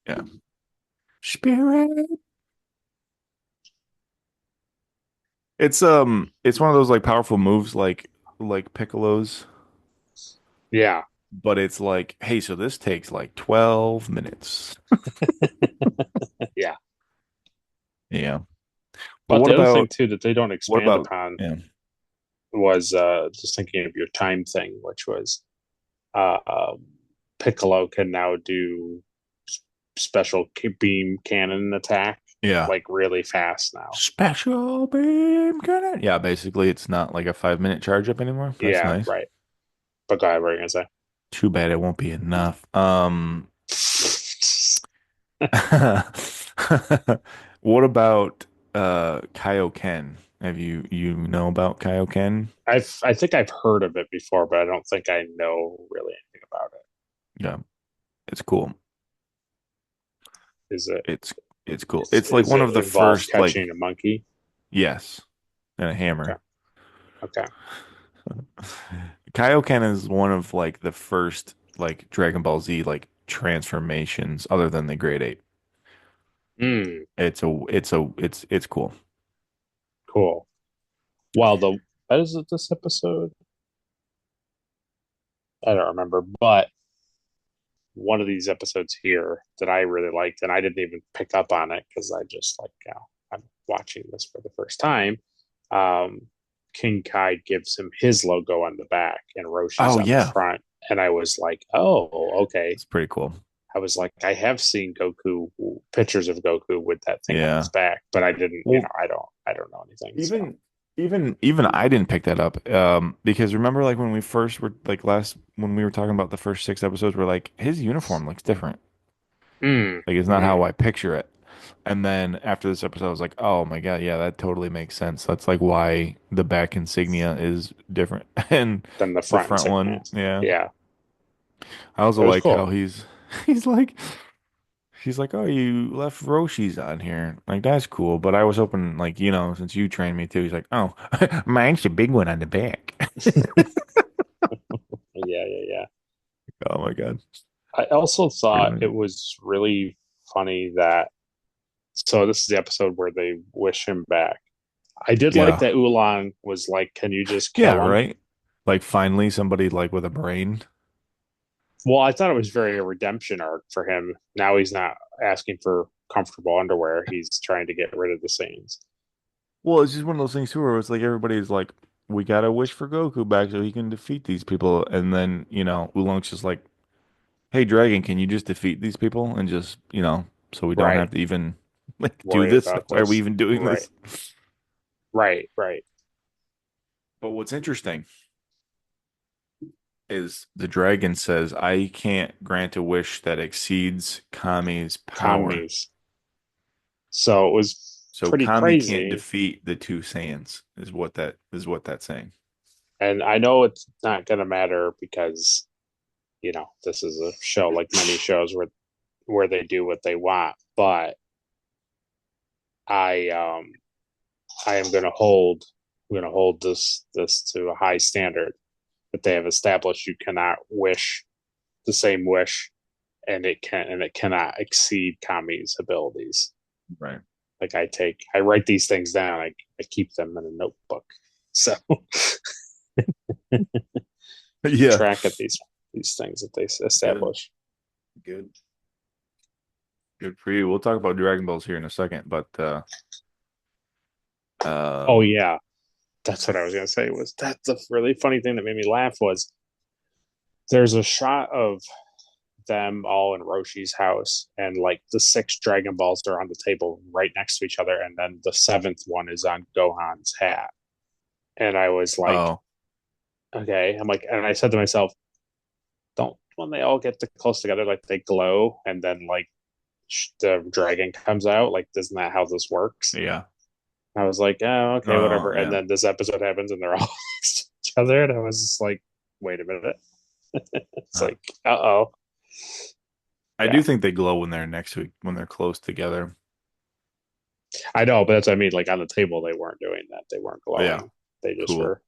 Yeah. Spirit. It's one of those like powerful moves like Piccolo's, Yeah. but it's like, hey, so this takes like 12 minutes. Yeah. Yeah. But But the other thing too that they don't what expand about upon yeah. was just thinking of your time thing, which was uh, um, Piccolo can now do special beam cannon attack Yeah. like really fast now. Special beam cannon. Yeah, basically it's not like a 5 minute charge up anymore. That's Yeah, nice. right. But go ahead, what are you gonna say? Too bad it won't be enough. What about Kaioken? Have you know about Kaioken? I think I've heard of it before, but I don't think I know really anything about it. Yeah, it's cool. Is it It's it's cool. It's like is one it of the involve first like catching a monkey? yes, and a Okay. hammer. Okay. Kaioken is one of like the first like Dragon Ball Z like transformations other than the Grade 8. Hmm. It's cool. Cool. Well, the what is it this episode? I don't remember, but one of these episodes here that I really liked, and I didn't even pick up on it because I just like, I'm watching this for the first time. Um, King Kai gives him his logo on the back and Roshi's Oh on the yeah, front. And I was like, oh, okay. it's pretty cool. I was like, I have seen Goku pictures of Goku with that thing on his Yeah. back, but I didn't, Well, I don't know anything. So, even even I didn't pick that up because remember like when we first were like last when we were talking about the first 6 episodes we're like his uniform looks different. mm, Like it's not how mm, I picture it. And then after this episode I was like, "Oh my God, yeah, that totally makes sense. That's like why the back insignia is different and then the the front front insignia. one, yeah. Yeah, I also it was like how cool. he's like she's like, "Oh, you left Roshi's on here." Like that's cool, but I was hoping like, since you trained me too, he's like, "Oh, mine's the big one on the back." Yeah, yeah, yeah. Oh my God. I also Pretty thought much. it was really funny that so this is the episode where they wish him back. I did like Yeah. that Oolong was like, "Can you just Yeah, kill him?" right? Like finally somebody like with a brain. Well, I thought it was very a redemption arc for him. Now he's not asking for comfortable underwear. He's trying to get rid of the Saiyans. Well, it's just one of those things too where it's like everybody's like, we gotta wish for Goku back so he can defeat these people. And then, Oolong's just like, hey, Dragon, can you just defeat these people? And just, so we don't Right. have to even like do Worry this. Like, about why are we this. even doing Right. this? Right. Right. But what's interesting is the dragon says, I can't grant a wish that exceeds Kami's power. Commies. So it was So pretty Kami can't crazy. defeat the two Saiyans, is what that's saying. And I know it's not going to matter because, this is a show like many shows where they do what they want, but I I am going to hold I'm going to hold this to a high standard that they have established. You cannot wish the same wish, and it cannot exceed Kami's abilities. Right. Like I write these things down. I keep them in a notebook, so keep Yeah. track of these things that they Good. establish. Good. Good for you. We'll talk about Dragon Balls here in a second, but Oh um yeah, that's what I was gonna say. Was that the really funny thing that made me laugh was there's a shot of them all in Roshi's house, and like the six Dragon Balls are on the table right next to each other, and then the seventh one is on Gohan's hat. And I was like, oh, okay, I'm like, and I said to myself, don't when they all get close together, like they glow, and then like the dragon comes out, like isn't that how this works? yeah. I was like, oh, okay, Oh, whatever. And yeah. then this episode happens, and they're all next to each other, and I was just like, wait a minute, it's Huh. like, oh, I yeah, do think they glow when they're close together. I know, but that's what I mean. Like on the table, they weren't doing that. They weren't Yeah. glowing. They just Cool. were.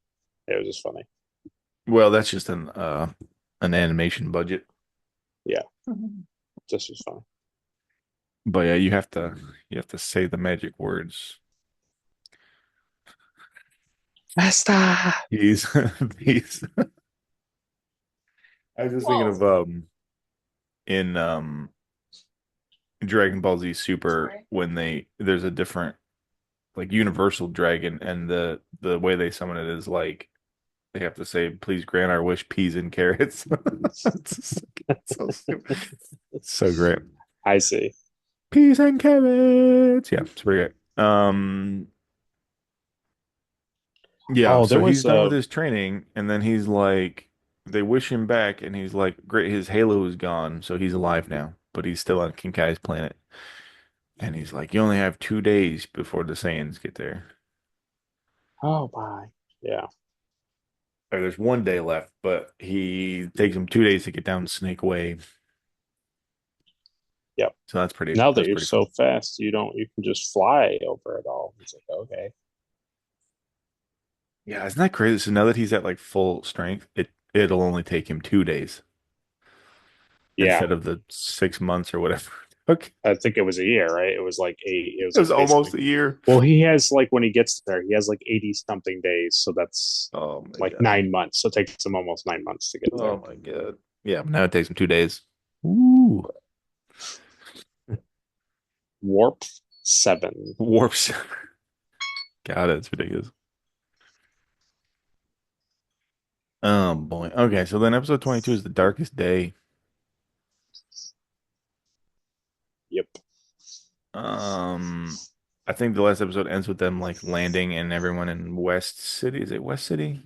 It was just funny. Well, that's just an animation budget. Yeah, just was funny. But yeah, you have to say the magic words. Master. These these I was just thinking of in Dragon Ball Z Super when there's a different like universal dragon and the way they summon it is like they have to say please grant our wish peas and carrots. So stupid. So great. I see. Peas and carrots. Yeah, it's pretty great. Yeah, Oh, there so he's was done with his training, and then he's like, they wish him back, and he's like, great, his halo is gone, so he's alive now, but he's still on Kinkai's planet. And he's like, you only have 2 days before the Saiyans get there. oh my. Yeah. Or there's 1 day left, but he takes him 2 days to get down Snake Way. Yep. So Now that that's you're pretty so cool. fast, you can just fly over it all. He's like, okay. Yeah, isn't that crazy? So now that he's at like full strength, it'll only take him 2 days Yeah. instead of the 6 months or whatever. Okay. I think it was a year, right? It was like eight. It was It like was almost basically. a year. Well, he has like when he gets there, he has like 80 something days. So that's Oh my like God. 9 months. So it takes him almost 9 months to get Oh there. my God. Yeah, now it takes him 2 days. Ooh. Warp 7. Warps. God, it's ridiculous. Oh boy. Okay, so then episode 22 is the darkest day. Yep. Um, I think the last episode ends with them like landing and everyone in West City. Is it West City?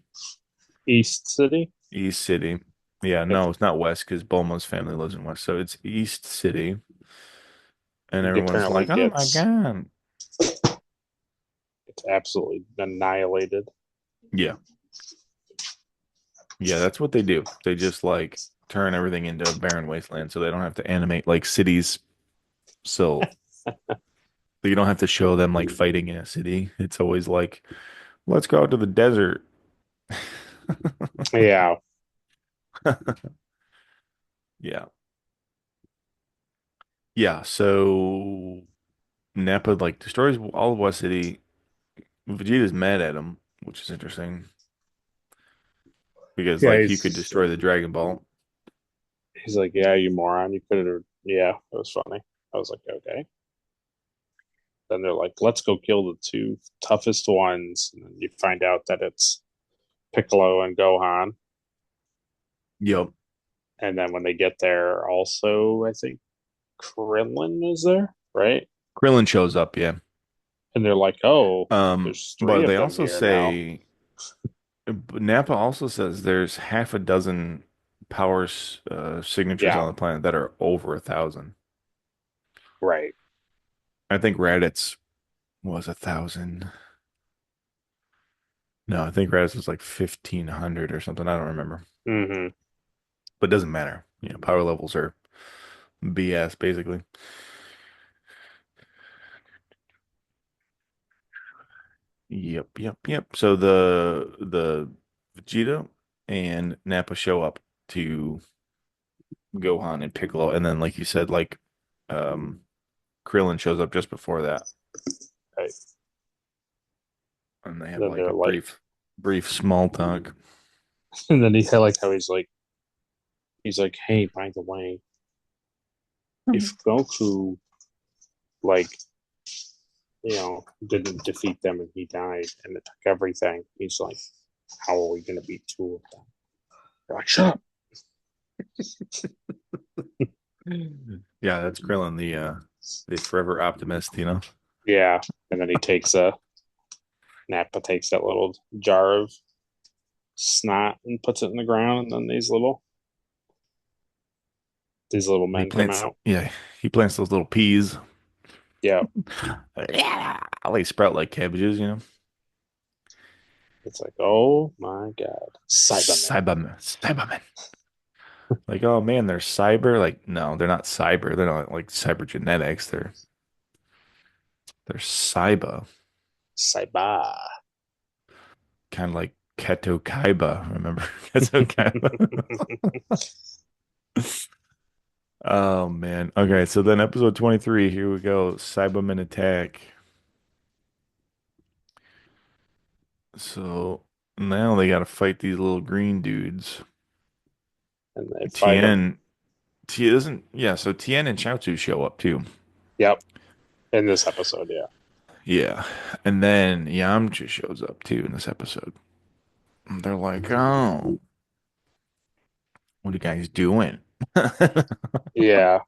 East City. East City. Yeah, Yep. no, it's not West because Bulma's family lives in West. So it's East City. And He everyone's apparently like, oh my gets God. absolutely annihilated. Yeah. Yeah, that's what they do. They just like turn everything into a barren wasteland so they don't have to animate like cities. So you don't have to show them like fighting in a city. It's always like, let's go out to the desert. Yeah. Yeah. Yeah. So Nappa like destroys all of West City. Vegeta's mad at him, which is interesting because Yeah. like he could destroy the Dragon Ball. He's like, yeah, you moron. You could have. Yeah, it was funny. I was like, okay. Then they're like, let's go kill the two toughest ones. And then you find out that it's Piccolo and Gohan. Yep. And then when they get there, also, I think Krillin is there, right? Krillin shows up, yeah. And they're like, oh, there's three But of they them also here now. say Nappa also says there's half a dozen power signatures Yeah, on the planet that are over 1,000. right. I think Raditz was 1,000. No, I think Raditz was like 1,500 or something. I don't remember, Hmm. but it doesn't matter. Power levels are BS basically. Yep, yep, yep. So the Vegeta and Nappa show up to Gohan and Piccolo, and then like you said, like um Krillin shows up just before that, Right. and they have Then like a they're like, brief small talk. and then he like how he's like, hey, by the way, if Goku like didn't defeat them and he died and it took everything, he's like, how are we gonna beat two of them? They're like, shut up. Yeah, that's Krillin, the forever optimist. Yeah. And then he takes a Nappa takes that little jar of snot and puts it in the ground, and then these little He men come plants, out. yeah, he plants those little peas. Yeah. Yeah, they sprout like cabbages. It's like, oh my God. Saibamen. Saibamen. Like, oh man, they're cyber. Like, no, they're not cyber. They're not like cybergenetics. They're Saiba, Saiba. kind of like Keto Kaiba. Remember Keto Kaiba? Oh man. Okay, so then episode 23, here we go. Saibamen attack. So now they gotta fight these little green dudes. And they fight him. Tien Tien doesn't yeah, so Tien and Chaozu show up too. Yep. In this episode, yeah. Yeah. And then Yamcha shows up too in this episode. And they're like, oh, what are you guys doing? Yeah,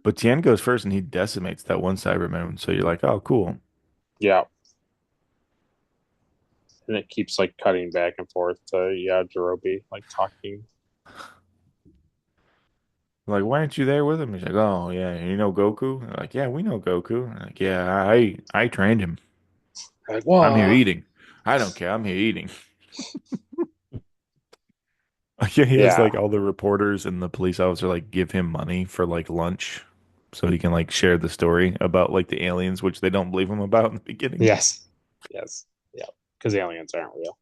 But Tien goes first and he decimates that one Cyberman. So you're like, oh, cool. yeah. And it keeps like cutting back and forth to Yajirobe, like talking. Like, why aren't you there with him? He's like, oh, yeah, you know Goku? They're like, yeah, we know Goku. I'm like, yeah, I trained him. Like, I'm here whoa. eating. I don't care. I'm here eating. Yeah, he has Yeah. like all the reporters and the police officer like give him money for like lunch so he can like share the story about like the aliens, which they don't believe him about in the beginning. Yes. Yes. Yeah. Because aliens aren't real.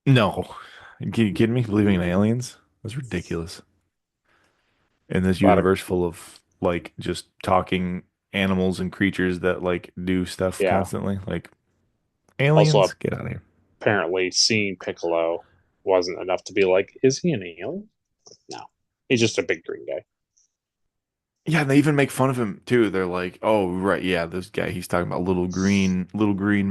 No. You kidding me? Believing in aliens? That's ridiculous. In this A lot of universe full of like just talking animals and creatures that like do stuff yeah. constantly. Like Also, aliens? Get out of here. apparently, seeing Piccolo wasn't enough to be like, is he an alien? No, he's just a big green guy. Yeah, and they even make fun of him too. They're like, "Oh, right, yeah, this guy, he's talking about little green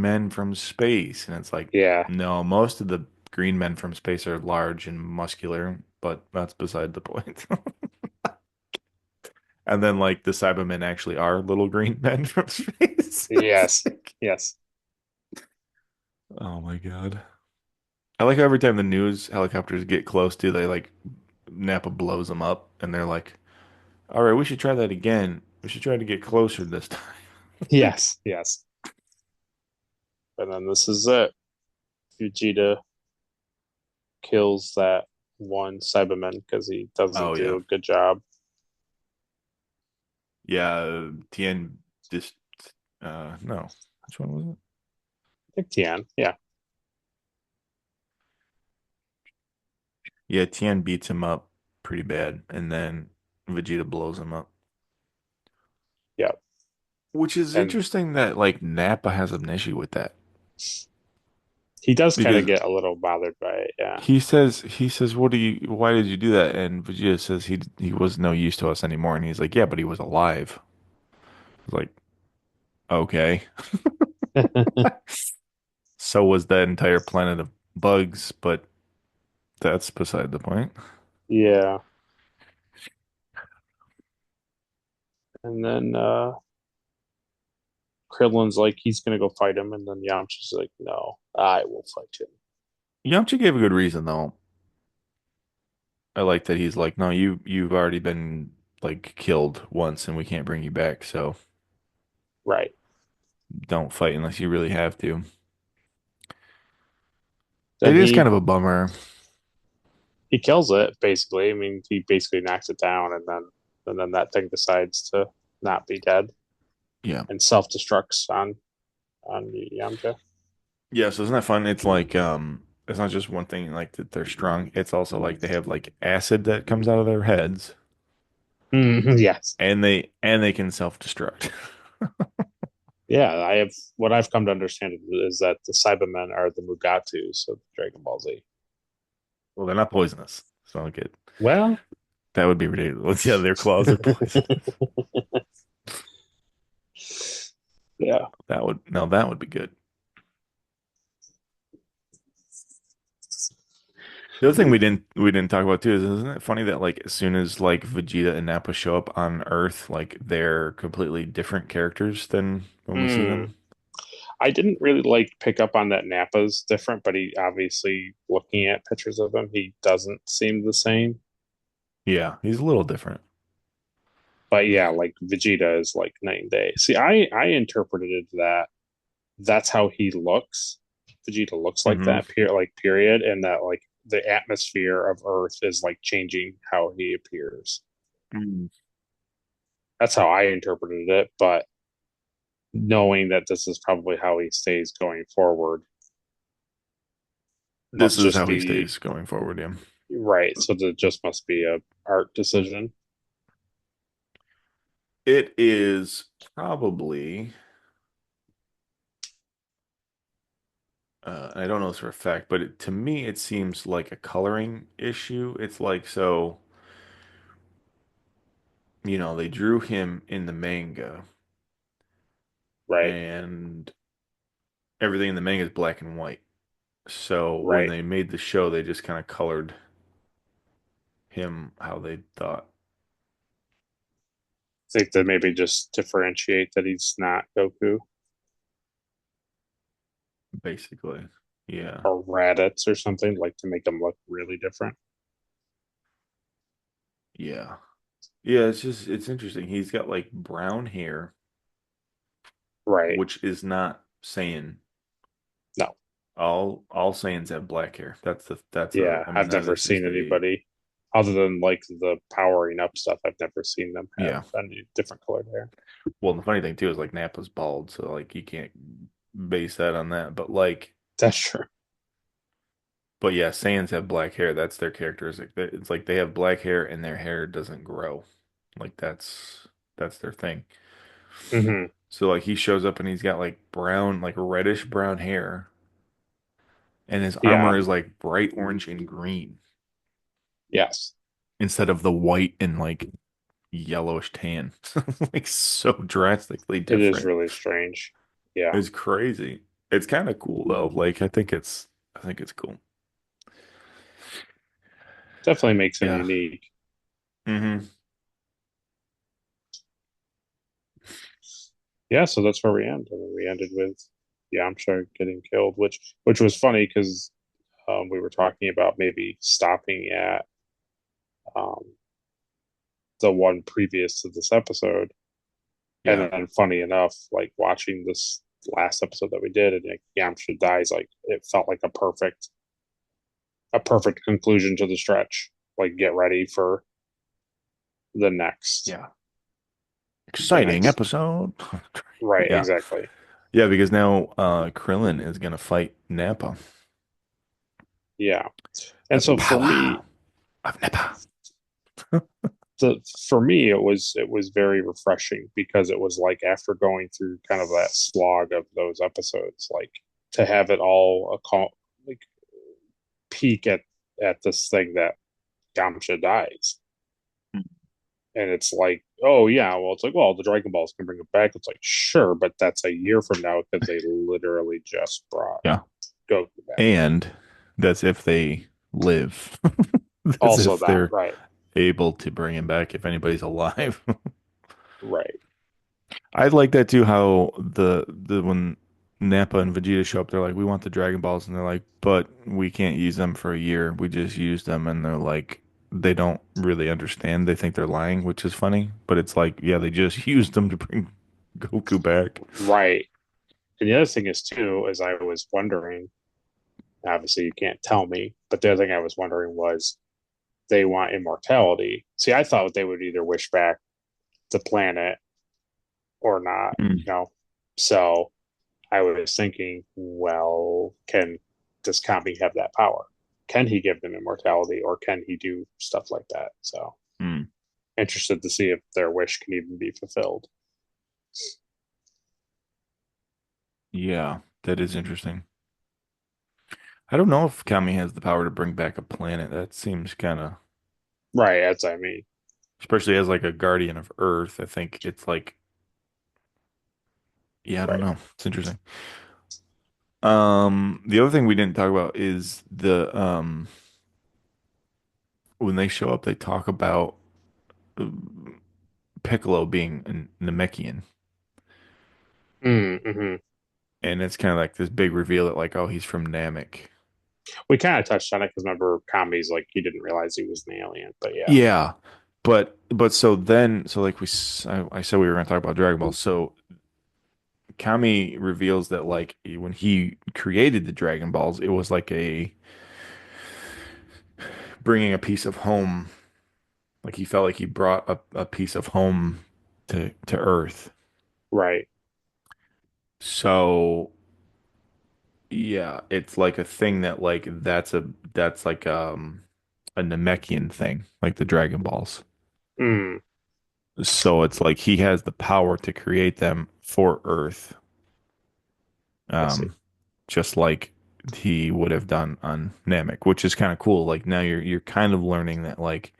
men from space." And it's like, Yeah. no, most of the green men from space are large and muscular, but that's beside the point. And then like the Saibamen actually are little green men from space. It's Yes. like, Yes. oh my God. I like how every time the news helicopters get close to, they like Nappa blows them up and they're like, "All right, we should try that again. We should try to get closer this time." Like, Yes. Yes. And then this is it. Vegeta kills that one Cyberman because he oh doesn't do yeah. a good job. Yeah, Tien just no. Which one was it? I think Tian. Yeah. Yeah, Tien beats him up pretty bad, and then Vegeta blows him up. Yeah. Which is And interesting that like Nappa has an issue with that. he does kind of Because get a little bothered by it. Yeah. he says, what do you why did you do that? And Vegeta says he was no use to us anymore. And he's like, yeah, but he was alive. It's like, okay. So was that entire planet of bugs, but that's beside the point. Yeah. And then Krillin's like, he's going to go fight him. And then Yamcha's like, no, I will fight him. Yamcha gave a good reason though. I like that he's like, no, you've already been like killed once and we can't bring you back, so Right. don't fight unless you really have to. It Then is kind of a bummer. he kills it basically. I mean, he basically knocks it down, and then that thing decides to not be dead Yeah. and self destructs on Yamcha. Yeah, so isn't that fun? It's like it's not just one thing like that they're strong. It's also like they have like acid that comes out of their heads Yes. and they can self-destruct. Yeah, I have what I've come to understand is that the Saibamen are the Mugatus of Dragon Ball Z. Well, they're not poisonous. So I don't get Well, that would be ridiculous. Yeah, their claws are poisonous. yeah. That would be good. The other thing we didn't talk about too is isn't it funny that like as soon as like Vegeta and Nappa show up on Earth, like they're completely different characters than when we see Hmm. them. I didn't really like pick up on that Nappa's different, but he obviously looking at pictures of him, he doesn't seem the same. Yeah, he's a little different. But yeah, like Vegeta is like night and day. See, I interpreted that that's how he looks. Vegeta looks like Hmm. that, period, and that like the atmosphere of Earth is like changing how he appears. Mm. That's how I interpreted it, but knowing that this is probably how he stays going forward This must is just how he be stays going forward, yeah. right. So that just must be a art decision. It is probably I don't know this for a fact, but to me it seems like a coloring issue. It's like so, they drew him in the manga Right, and everything in the manga is black and white. So when right. they made the show, they just kind of colored. him how they thought, Think that maybe just differentiate that he's not Goku basically. Yeah. or Raditz or something, like to make him look really different. Yeah. Yeah, it's interesting. He's got like brown hair, Right. which is not Saiyan. No. All Saiyans have black hair. That's a Yeah. I mean I've that never this is seen the anybody other than like the powering up stuff. I've never seen them have yeah. any different colored hair. Well, the funny thing too is like Nappa's bald, so like you can't base that on that. That's true. But yeah, Saiyans have black hair. That's their characteristic. It's like they have black hair and their hair doesn't grow. Like that's their thing. Hmm. So like he shows up and he's got like brown, like reddish brown hair, and his Yeah. armor is like bright orange and green Yes. instead of the white and like yellowish tan. Like so drastically It is different. really strange. Yeah. It's crazy. It's kind of cool though. Like I think it's cool. Definitely makes him Yeah. unique. Hmm. Yeah, so that's where we end. I mean, we ended with Yamcha getting killed, which was funny because we were talking about maybe stopping at um, the one previous to this episode, and Yeah. then funny enough, like watching this last episode that we did, and like, Yamcha dies, like it felt like a perfect conclusion to the stretch. Like get ready for the next Yeah. the Exciting next episode. right, Yeah. exactly. Yeah, because now Krillin is gonna fight Nappa. Yeah. And The so for power me, of Nappa. it was very refreshing because it was like after going through kind of that slog of those episodes, like to have it all like peak at this thing that Yamcha dies. And it's like, oh yeah, well it's like, well, the Dragon Balls can bring it back. It's like, sure, but that's a year from now because they literally just brought Yeah. Goku back. And that's if they live. That's Also if that, they're right, able to bring him back if anybody's alive. right, I like that too, how the when Nappa and Vegeta show up, they're like, we want the Dragon Balls, and they're like, but we can't use them for a year. We just use them, and they're like, they don't really understand. They think they're lying, which is funny, but it's like, yeah, they just used them to bring Goku back. right. And the other thing is too, is I was wondering, obviously you can't tell me, but the other thing I was wondering was they want immortality. See, I thought they would either wish back the planet or not, Mm. So I was thinking, well, can does Kami have that power? Can he give them immortality or can he do stuff like that? So Mm. interested to see if their wish can even be fulfilled. Yeah, that is interesting. I don't know if Kami has the power to bring back a planet. That seems kind of, Right, as I mean. especially as like a guardian of Earth. I think it's like, yeah, I don't Right. know. It's interesting. The other thing we didn't talk about is the when they show up, they talk about uh, Piccolo being a Namekian, Mm-hmm. and it's kind of like this big reveal that like, oh, he's from Namek. We kind of touched on it because remember, Kami's like he didn't realize he was an alien, but yeah. Yeah, but so then so like I said we were going to talk about Dragon Ball. So Kami reveals that like when he created the Dragon Balls, it was like a bringing a piece of home. Like he felt like he brought a piece of home to Earth. Right. So yeah, it's like a thing that like that's like a Namekian thing, like the Dragon Balls. Mm, So it's like he has the power to create them for Earth, I see. um, just like he would have done on Namek, which is kind of cool. Like now you're kind of learning that like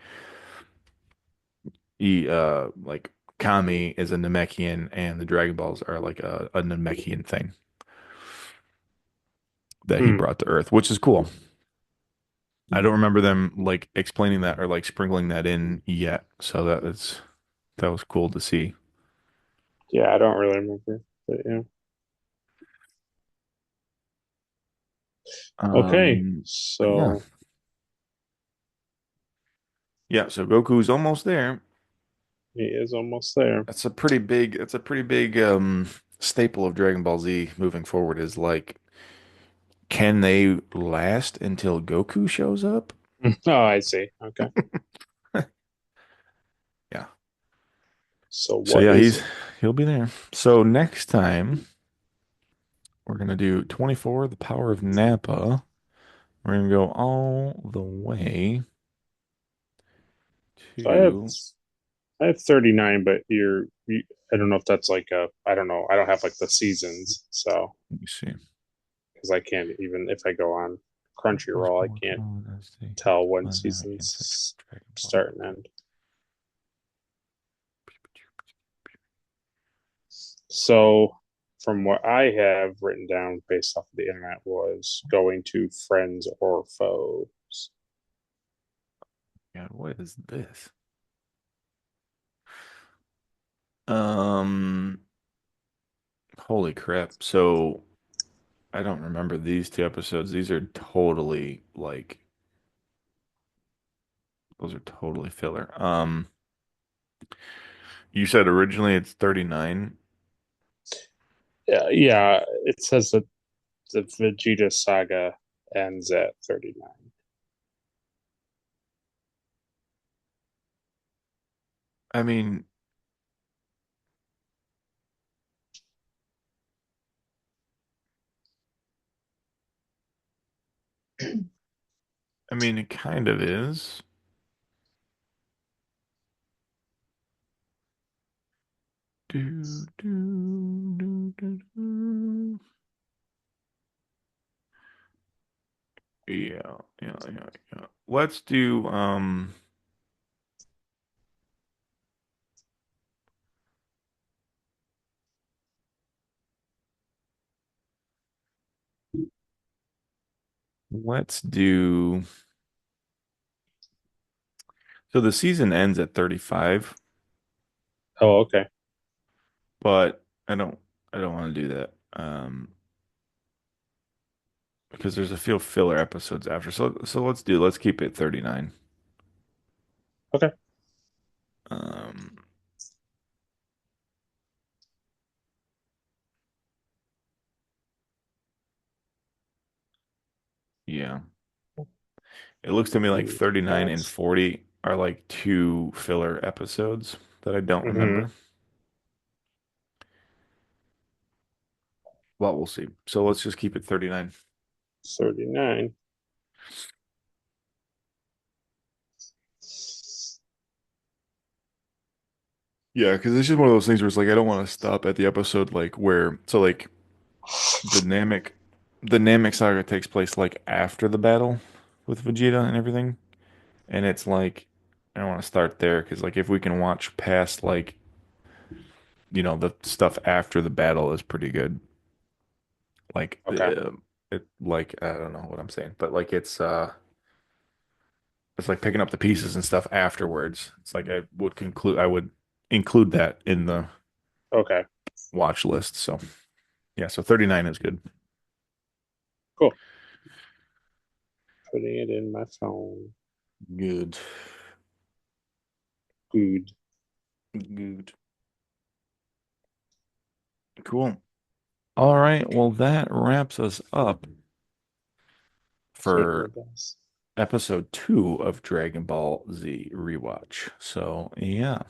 Kami is a Namekian and the Dragon Balls are like a Namekian thing that he Mm. brought to Earth, which is cool. I don't remember them like explaining that or like sprinkling that in yet. So that was cool to see. Yeah, I don't really remember, but yeah. Okay, But yeah. so Yeah, so Goku's almost there. he is almost there. That's a pretty big staple of Dragon Ball Z moving forward is like, can they last until Goku shows up? Oh, I see. Okay. Yeah. So So what yeah, is it? he'll be there. So next time we're gonna do 24, the power of Nappa. We're gonna go all the way So to, I have 39, but I don't know if that's like I don't know. I don't have like the seasons, so let me see. because I can't even if I go on Goku's Crunchyroll, I power can't control as the tell when dynamic ancestor seasons of Dragon Ball. start and end. So from what I have written down based off of the internet was going to friends or foes. God, what is this? Um, Holy crap. So I don't remember these two episodes. These are totally like those are totally filler. You said originally it's 39. Yeah, it says that the Vegeta saga ends at 39. I mean, it kind of is. Do, do, do, do, do. Yeah, yeah. Let's do let's do so the season ends at 35, Oh, okay. but I don't want to do that. Because there's a few filler episodes after. So let's keep it 39. Okay. Um yeah. It looks to me like And 39 and that's 40 are like two filler episodes that I don't mm-hmm, remember. Well, we'll see. So let's just keep it 39. 39. Yeah, because it's just one of those things where it's like I don't want to stop at the episode like where so like the Namek the Namek saga takes place like after the battle with Vegeta and everything. And it's like I don't want to start there because like if we can watch past like the stuff after the battle is pretty good. Like Okay. it like I don't know what I'm saying, but like it's like picking up the pieces and stuff afterwards. It's like I would include that in the Okay. watch list. So yeah, so 39 is good. Cool. Putting it in my phone. Good. Good. Good. Cool. All right. Well, that wraps us up Certainly for does. episode 2 of Dragon Ball Z Rewatch. So yeah,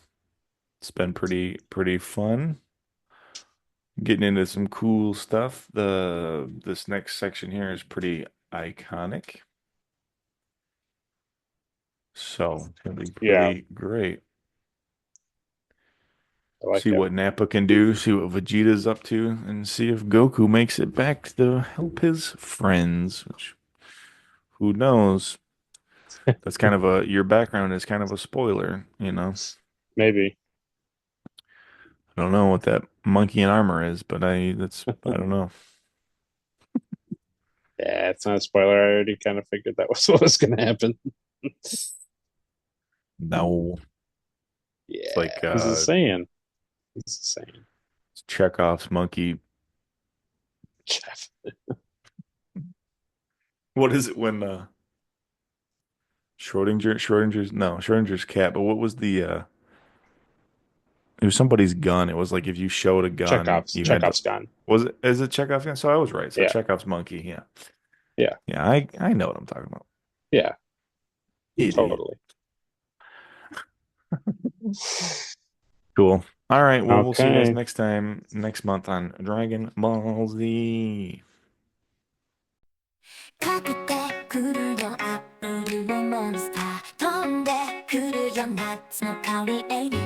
it's been pretty fun getting into some cool stuff. The this next section here is pretty iconic. So it's gonna be Yeah, pretty great. I like See it. what Nappa can do, see what Vegeta's up to, and see if Goku makes it back to help his friends, which who knows? That's kind of a your background is kind of a spoiler, you know. Maybe. I don't know what that monkey in armor is, but I don't know. Yeah, it's not a spoiler. I already kind of figured that was what was going to happen. No, it's like Yeah, he's a Saiyan. He's a Saiyan. Chekhov's monkey. Jeff. What is it when Schrodinger's cat, but what was the it was somebody's gun. It was like if you showed a gun, you had to Chekhov's gun. was it is it Chekhov's gun? So I was right. So Yeah, Chekhov's monkey, yeah. yeah, Yeah, I know what I'm talking about. yeah, Idiot. totally. Cool. All right, well we'll see you guys Okay. next time next month on Dragon Ball Z. かけてくるよアップルのモンスター飛んでくるよ夏の香りエリ